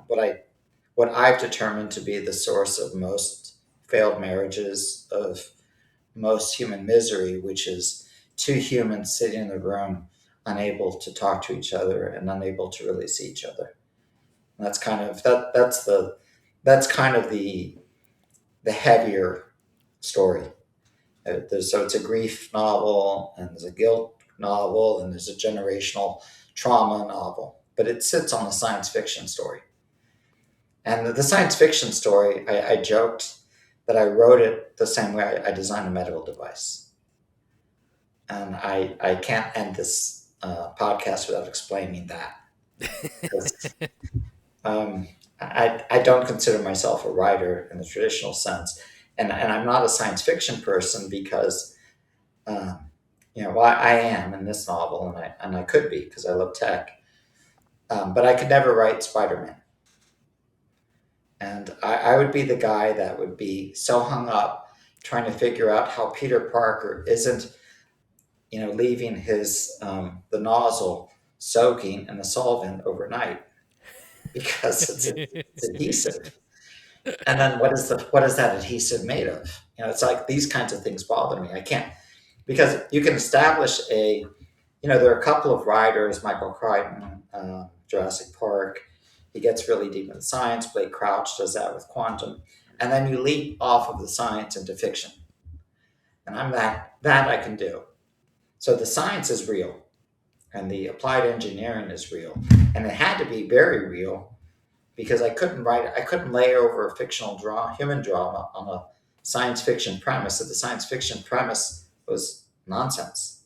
what I've determined to be the source of most failed marriages, of most human misery, which is two humans sitting in a room, unable to talk to each other and unable to really see each other. And that's kind of the heavier story. So it's a grief novel, and there's a guilt novel, and there's a generational trauma novel, but it sits on a science fiction story. And the science fiction story, I joked that I wrote it the same way I designed a medical device. And I can't end this podcast without explaining that. I don't consider myself a writer in the traditional sense. And I'm not a science fiction person because, I am in this novel, and I could be because I love tech. But I could never write Spider-Man. And I would be the guy that would be so hung up trying to figure out how Peter Parker isn't, leaving his the nozzle soaking in the solvent overnight because it's adhesive. And then what is that adhesive made of? It's like these kinds of things bother me. I can't, because you can establish there are a couple of writers, Michael Crichton, Jurassic Park. He gets really deep in science. Blake Crouch does that with quantum. And then you leap off of the science into fiction. And I'm that I can do. So the science is real, and the applied engineering is real. And it had to be very real because I couldn't lay over a fictional human drama on a science fiction premise. That the science fiction premise was nonsense.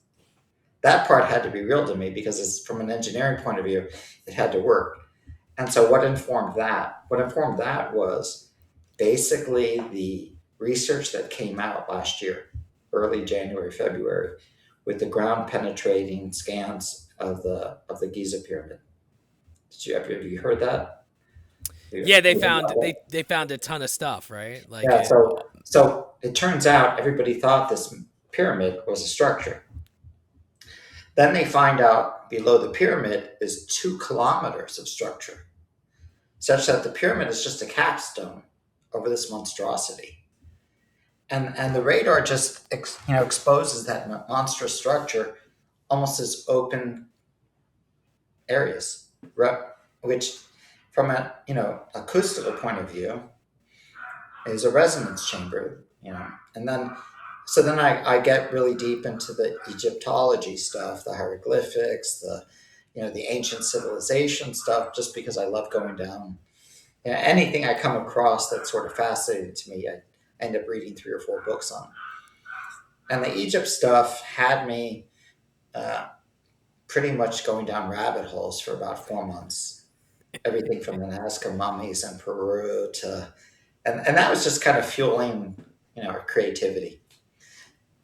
That part had to be real to me because from an engineering point of view, it had to work. And so what informed that? What informed that was basically the research that came out last year, early January, February, with the ground penetrating scans of the Giza pyramid. Have you heard that? Yeah, they found a ton of stuff, right? So it turns out everybody thought this pyramid was a structure. Then they find out below the pyramid is 2 kilometers of structure, such that the pyramid is just a capstone over this monstrosity. And the radar just exposes that monstrous structure almost as open areas, which from an acoustical point of view is a resonance chamber, and then So then I get really deep into the Egyptology stuff, the hieroglyphics, the ancient civilization stuff, just because I love going down. Anything I come across that's sort of fascinating to me, I end up reading 3 or 4 books on. And the Egypt stuff had me pretty much going down rabbit holes for about 4 months. Everything from the Nazca mummies in Peru and that was just kind of fueling, our creativity.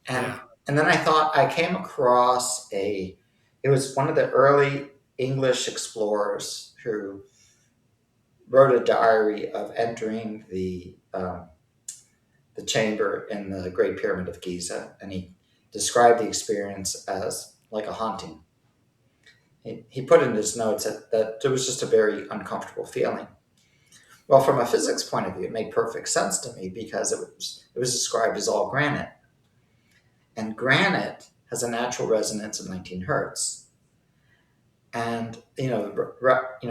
And Yeah. and then I came across it was one of the early English explorers who wrote a diary of entering the chamber in the Great Pyramid of Giza, and he described the experience as like a haunting. He put in his notes that it was just a very uncomfortable feeling. Well, from a physics point of view, it made perfect sense to me because it was described as all granite. And granite has a natural resonance of 19 hertz. And,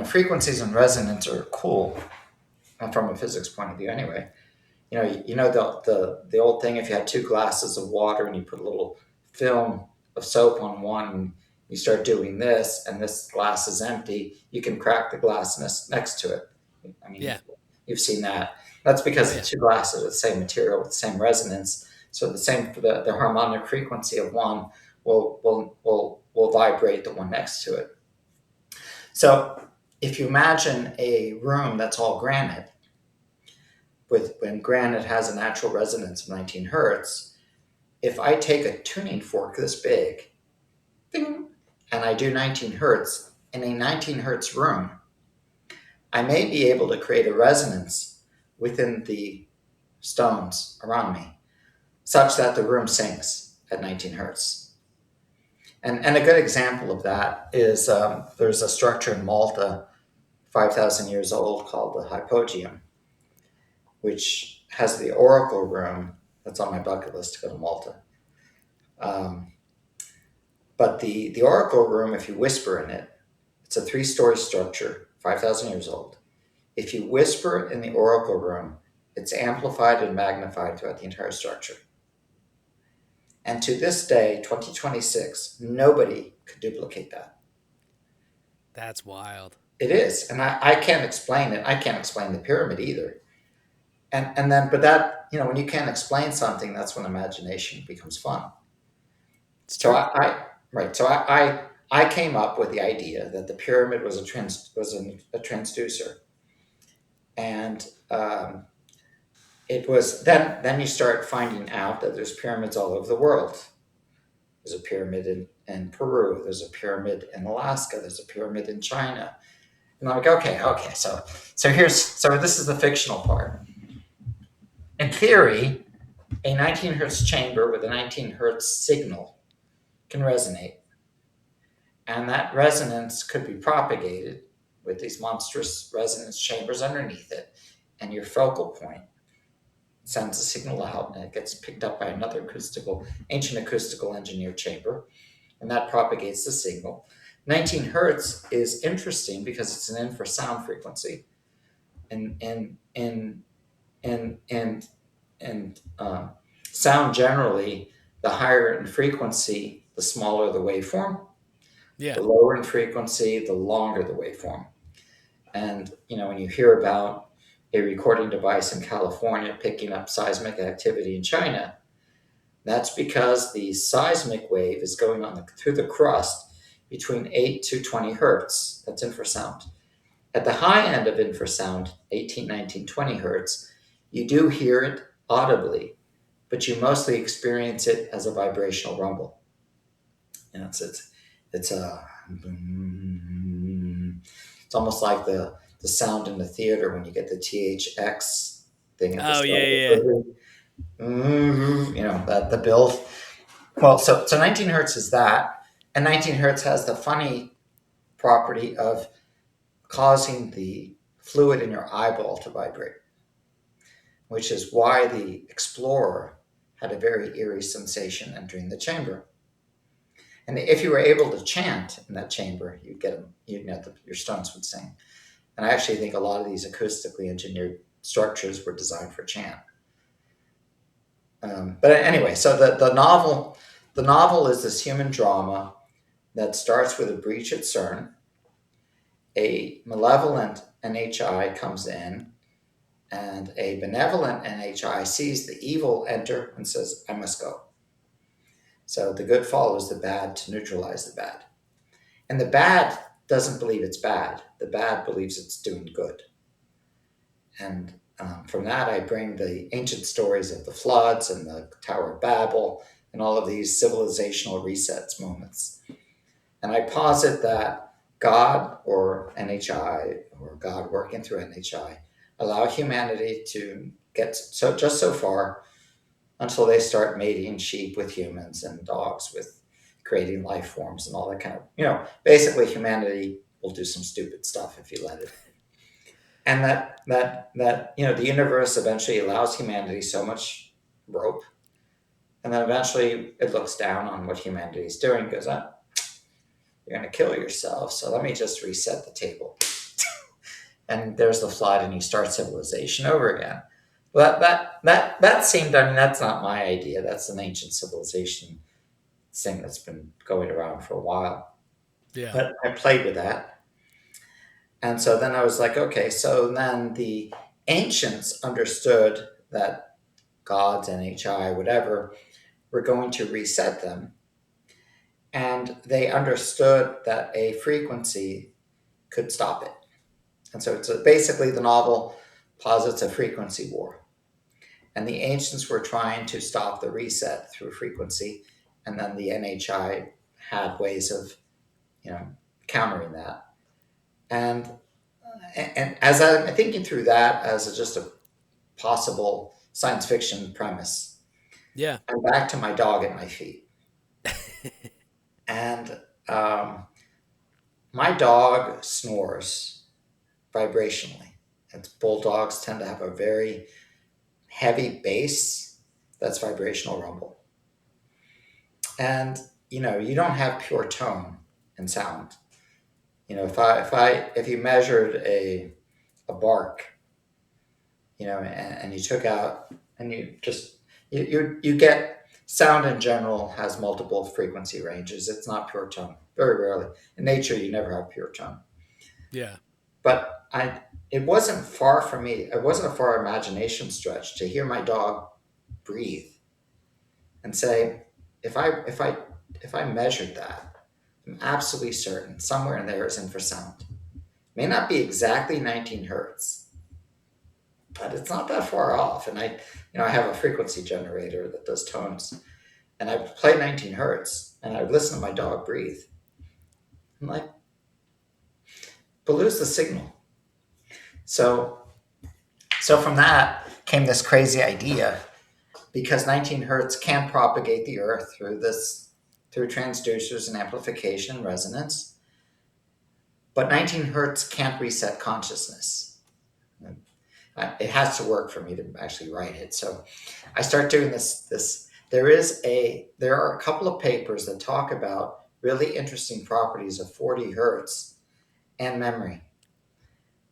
frequencies and resonance are cool from a physics point of view anyway. The old thing, if you had 2 glasses of water and you put a little film of soap on one, you start doing this, and this glass is empty, you can crack the glass next to it. I mean, Yeah. you've seen that. That's because the 2 glasses are the same material with the same resonance. So the harmonic frequency of one will vibrate the one next to it. So if you imagine a room that's all granite, when granite has a natural resonance of 19 hertz, if I take a tuning fork this big, ding, and I do 19 hertz in a 19 hertz room, I may be able to create a resonance within the stones around me, such that the room sings at 19 hertz. And a good example of that is there's a structure in Malta, 5,000 years old, called the Hypogeum, which has the oracle room. That's on my bucket list to go to Malta. But the oracle room, if you whisper in it, it's a 3-story structure, 5,000 years old. If you whisper in the oracle room, it's amplified and magnified throughout the entire structure. And to this day, 2026, nobody could duplicate that. That's wild. It is. And I can't explain it. I can't explain the pyramid either. But that, when you can't explain something, that's when imagination becomes fun. It's true. So I came up with the idea that the pyramid was a transducer. And it was then you start finding out that there's pyramids all over the world. There's a pyramid in Peru. There's a pyramid in Alaska. There's a pyramid in China. And I'm like, okay. So this is the fictional part. In theory, a 19 hertz chamber with a 19 hertz signal can resonate. And that resonance could be propagated with these monstrous resonance chambers underneath it. And your focal point sends a signal out, and it gets picked up by another ancient acoustical engineered chamber, and that propagates the signal. 19 hertz is interesting because it's an infrasound frequency, and sound generally, the higher in frequency, the smaller the waveform. Yeah. The lower in frequency, the longer the waveform. And when you hear about a recording device in California picking up seismic activity in China, that's because the seismic wave is going on through the crust between 8 to 20 hertz. That's infrasound. At the high end of infrasound, 18, 19, 20 hertz, you do hear it audibly, but you mostly experience it as a vibrational rumble. It's almost like the sound in the theater when you get the THX thing at the start. The build. Well, so 19 hertz is that, and 19 hertz has the funny property of causing the fluid in your eyeball to vibrate, which is why the explorer had a very eerie sensation entering the chamber. And if you were able to chant in that chamber, your stones would sing. And I actually think a lot of these acoustically engineered structures were designed for chant. But anyway, so the novel is this human drama that starts with a breach at CERN. A malevolent NHI comes in, and a benevolent NHI sees the evil enter and says, "I must go." So the good follows the bad to neutralize the bad. And the bad doesn't believe it's bad. The bad believes it's doing good. And from that, I bring the ancient stories of the floods and the Tower of Babel and all of these civilizational resets moments. And I posit that God or NHI or God working through NHI allow humanity to get just so far until they start mating sheep with humans and dogs with creating life forms and all that kind of, basically humanity will do some stupid stuff if you let it. And that the universe eventually allows humanity so much rope, and then eventually it looks down on what humanity is doing, goes, you're going to kill yourself, so let me just reset the table. And there's the flood, and you start civilization over again. Well, that seemed, that's not my idea. That's an ancient civilization thing that's been going around for a while. Yeah. But I played with that. And so then I was like, okay, so then the ancients understood that gods, NHI, whatever, were going to reset them. And they understood that a frequency could stop it. And so basically the novel posits a frequency war. And the ancients were trying to stop the reset through frequency. And then the NHI had ways of, countering that. And as I'm thinking through that as just a possible science fiction premise, Yeah. I'm back to my dog at my feet. And my dog snores vibrationally. And bulldogs tend to have a very heavy bass that's vibrational rumble. And, you don't have pure tone and sound. If you measured a bark, and you took out, and you just, you get sound in general has multiple frequency ranges. It's not pure tone. Very rarely. In nature, you never have pure tone. Yeah. But it wasn't far from me. It wasn't a far imagination stretch to hear my dog breathe and say, if I measured that, I'm absolutely certain somewhere in there is infrasound. May not be exactly 19 hertz, but it's not that far off. And I have a frequency generator that does tones, and I play 19 hertz, and I listen to my dog breathe. I'm like, but lose the signal. So from that came this crazy idea, because 19 hertz can propagate the earth through transducers and amplification and resonance. But 19 hertz can't reset consciousness. It has to work for me to actually write it. So I start doing this. There are a couple of papers that talk about really interesting properties of 40 hertz and memory,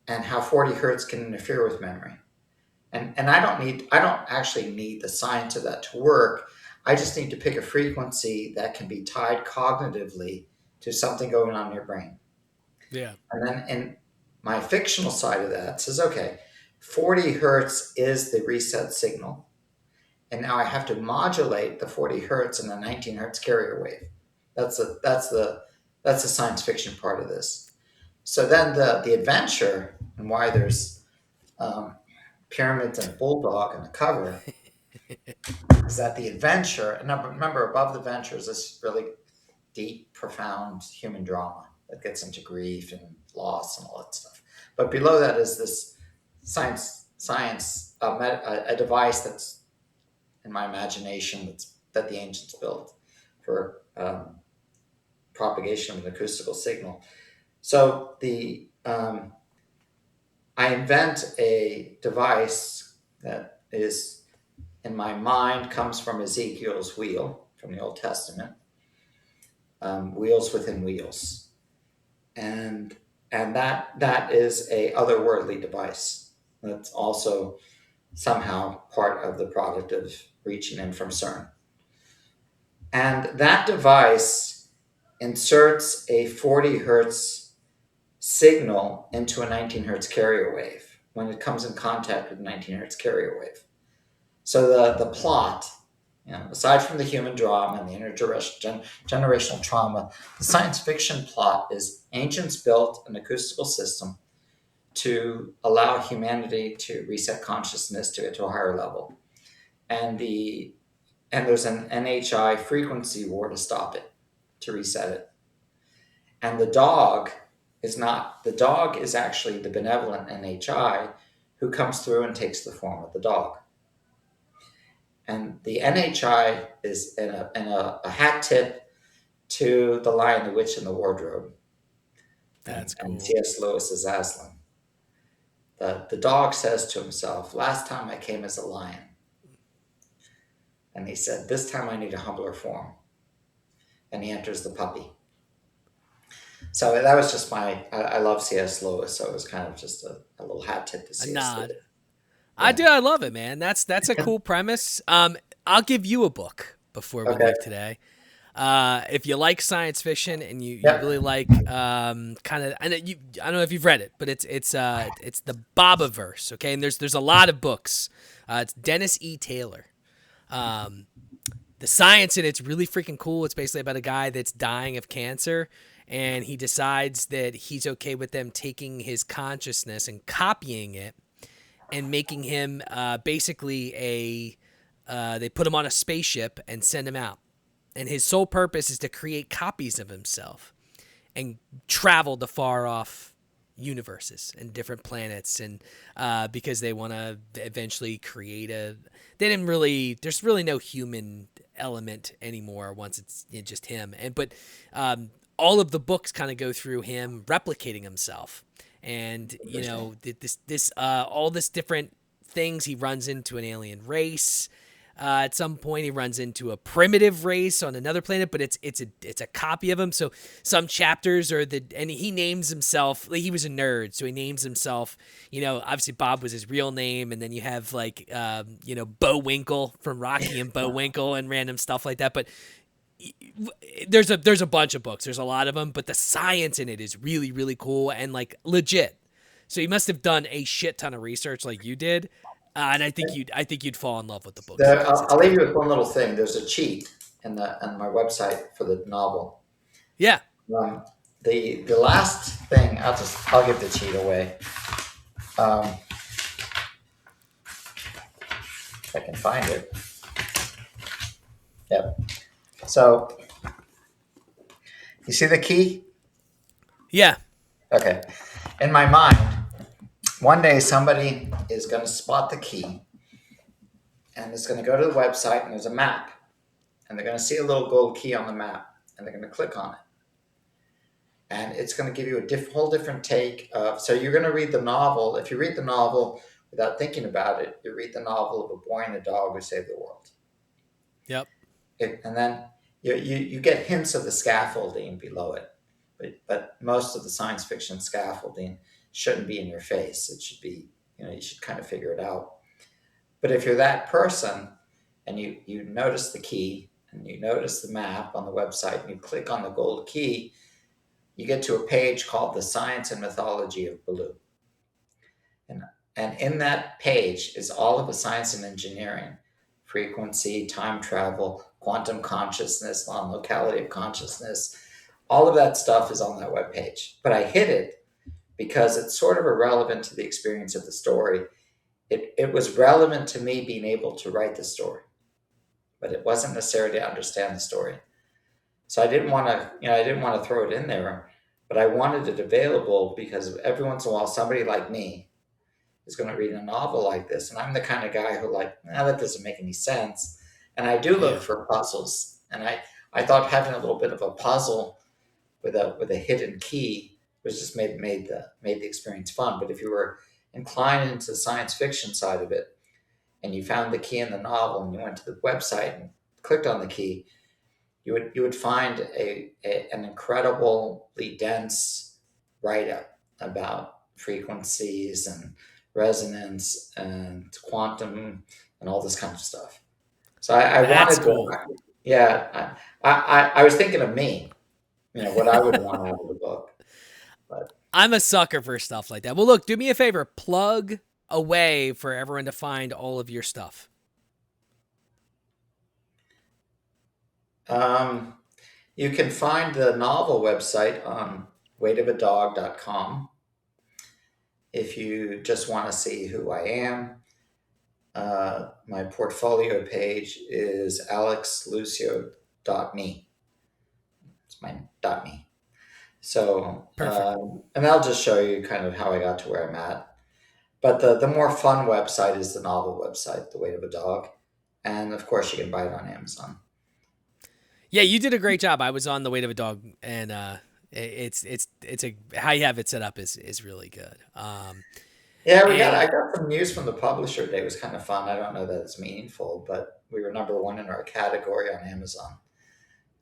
and how 40 hertz can interfere with memory. And I don't actually need the science of that to work. I just need to pick a frequency that can be tied cognitively to something going on in your brain. Yeah. And then in my fictional side of that says, okay, 40 hertz is the reset signal. And now I have to modulate the 40 hertz and the 19 hertz carrier wave. That's the science fiction part of this. So then the adventure, and why there's pyramids and bulldog in the cover, is that the adventure, and remember, above the adventure is this really deep, profound human drama that gets into grief and loss and all that stuff. But below that is this science, a device that's in my imagination that the ancients built for propagation of an acoustical signal. So I invent a device that is, in my mind, comes from Ezekiel's wheel from the Old Testament, wheels within wheels, and that is a otherworldly device that's also somehow part of the product of reaching in from CERN. And that device inserts a 40 hertz signal into a 19 hertz carrier wave when it comes in contact with 19 hertz carrier wave. So the plot, aside from the human drama and the intergenerational trauma, the science fiction plot is ancients built an acoustical system to allow humanity to reset consciousness to a higher level. And there's an NHI frequency war to stop it, to reset it. And the dog is actually the benevolent NHI who comes through and takes the form of the dog. And the NHI is in a hat tip to The Lion, the Witch, and the Wardrobe. That's cool. And C.S. Lewis's Aslan. The dog says to himself, last time I came as a lion. And he said, this time I need a humbler form. And he enters the puppy. So that was just I love C.S. Lewis, so it was kind of just a little hat tip to C.S. nod. Lewis. Yeah. I love it, man. That's a cool premise. I'll give you a book before we leave today. If you like science fiction and you really like kind of, I don't know if you've read it, but it's the Bobaverse, okay? And there's a lot of books. It's Dennis E. Taylor. The science in it's really freaking cool. It's basically about a guy that's dying of cancer, and he decides that he's okay with them taking his consciousness and copying it and making him basically they put him on a spaceship and send him out. And his sole purpose is to create copies of himself and travel to far off universes and different planets. And because they want to eventually create there's really no human element anymore once it's just him. But all of the books kind of go through him replicating himself. And, all this different things, he runs into an alien race. At some point, he runs into a primitive race on another planet, but it's a copy of him. So some chapters and he names himself. Like, he was a nerd, so he names himself. Obviously Bob was his real name, and then you have Bullwinkle from Rocky and Bullwinkle and random stuff like that. But there's a bunch of books. There's a lot of them, but the science in it is really, really cool and like legit. So you must have done a shit ton of research like you did. And I think you'd fall in love with the book. I'll leave you with one little thing. There's a cheat on my website for the novel. Yeah. The last thing, I'll give the cheat away. If I can find it. Yep. So, you see the key? Yeah. Okay. In my mind, one day somebody is going to spot the key and is going to go to the website, and there's a map, and they're going to see a little gold key on the map, and they're going to click on it. And it's going to give you a whole different take of, so you're going to read the novel. If you read the novel without thinking about it, you read the novel of a boy and a dog who saved the world. Yep. And then you get hints of the scaffolding below it. But most of the science fiction scaffolding shouldn't be in your face. It should be, you should kind of figure it out. But if you're that person and you notice the key and you notice the map on the website and you click on the gold key, you get to a page called The Science and Mythology of Baloo. And in that page is all of the science and engineering, frequency, time travel, quantum consciousness, non-locality of consciousness. All of that stuff is on that webpage. But I hid it because it's sort of irrelevant to the experience of the story. It was relevant to me being able to write the story, but it wasn't necessary to understand the story. So I didn't want to throw it in there, but I wanted it available because every once in a while, somebody like me is going to read a novel like this. And I'm the kind of guy who that doesn't make any sense. And I do look for puzzles. And I thought having a little bit of a puzzle with a hidden key was just made the experience fun. But if you were inclined into the science fiction side of it, and you found the key in the novel, and you went to the website and clicked on the key, you would find an incredibly dense write-up about frequencies and resonance and quantum and all this kind of stuff. So I That's wanted cool. to, yeah, I was thinking of me, what I would want out of the book. But I'm a sucker for stuff like that. Well, look, do me a favor. Plug a way for everyone to find all of your stuff. you can find the novel website on weightofadog.com if you just want to see who I am. My portfolio page is alexlucio.me. It's my .me. So, Perfect. and I'll just show you kind of how I got to where I'm at. But the more fun website is the novel website, The Weight of a Dog. And of course, you can buy it on Amazon. Yeah, you did a great job. I was on The Weight of a Dog, and it's a how you have it set up is really good. Yeah, And I got some news from the publisher today. It was kind of fun. I don't know that it's meaningful, but we were #1 in our category on Amazon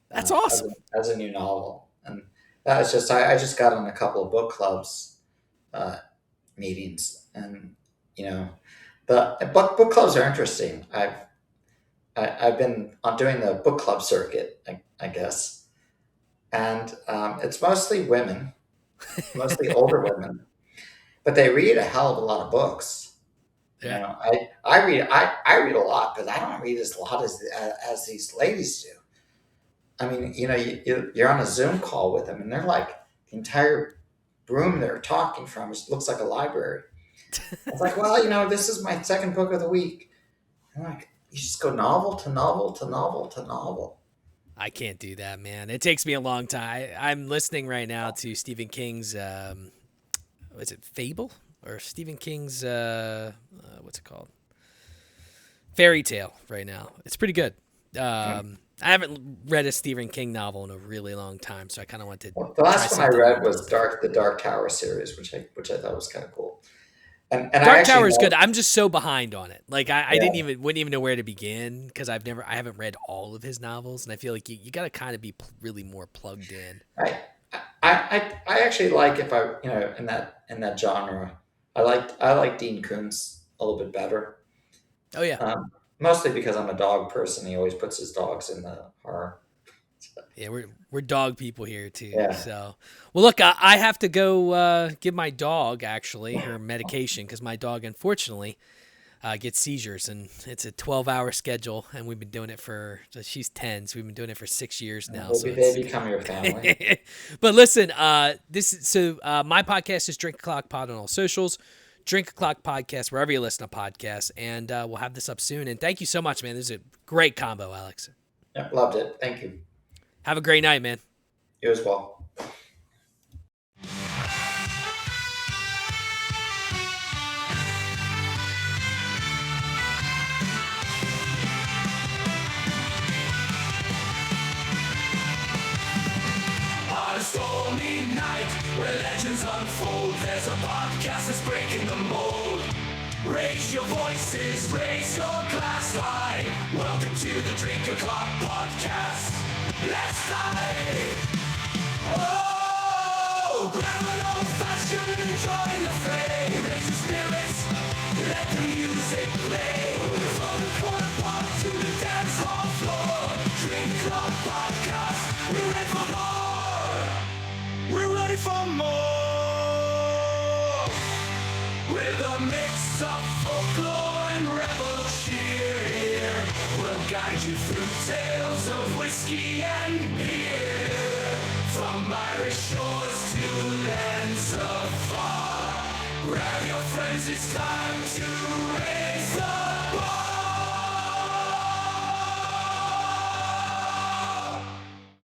that's as, awesome. as a new novel. And that was just, I just got on a couple of book clubs meetings, and the book clubs are interesting. I've been on doing the book club circuit, I guess, and it's mostly women, mostly older women, but they read a hell of a lot of books. Yeah. I read a lot, but I don't read as a lot as these ladies do. I mean, you're on a Zoom call with them, and they're like the entire room they're talking from looks like a library. It's like, well, this is my second book of the week. I'm like, you just go novel to novel to novel to novel. I can't do that, man. It takes me a long time. I'm listening right now to Stephen King's, is it Fable? Or Stephen King's, what's it called? Fairy Tale right now. It's pretty good. I haven't read a Stephen King novel in a really long time, so I kind of want to. Well, the last try one I something read new. was the Dark Tower series, which I thought was kind of cool. And I Dark actually Tower is know- good. I'm just so behind on it. Like I Yeah. wouldn't even know where to begin because I haven't read all of his novels, and I feel like you got to kind of be really more plugged in. I actually like, if I in that genre, I like Dean Koontz a little bit better. Oh yeah, Mostly because I'm a dog person. He always puts his dogs in the horror. yeah. We're dog people here too. Yeah. So, well, look, I have to go give my dog actually her medication because my dog unfortunately gets seizures, and it's a 12-hour schedule, and we've been doing it she's 10, so we've been doing it for 6 years now. So They become your family. But listen, my podcast is Drink O'Clock Pod on all socials, Drink O'Clock Podcast wherever you listen to podcasts, and we'll have this up soon. And thank you so much, man. This is a great combo, Alex. Yep, loved it. Thank you. Have a great night, man. You as well. On a stormy night where legends unfold, there's a podcast that's breaking the mold. Raise your voices, raise your glass high. Welcome to the Drink O'Clock Podcast. Let's dive. Oh, grab an old fashioned and join the fray. Raise your spirits, let the music play. From the corner pub to the dance hall floor. Drink O'Clock Podcast, we're ready for more. We're ready for more. With a mix of folklore and rebel cheer, we'll guide you through tales of whiskey and beer. From Irish shores to lands afar, grab your friends, it's time to raise the bar.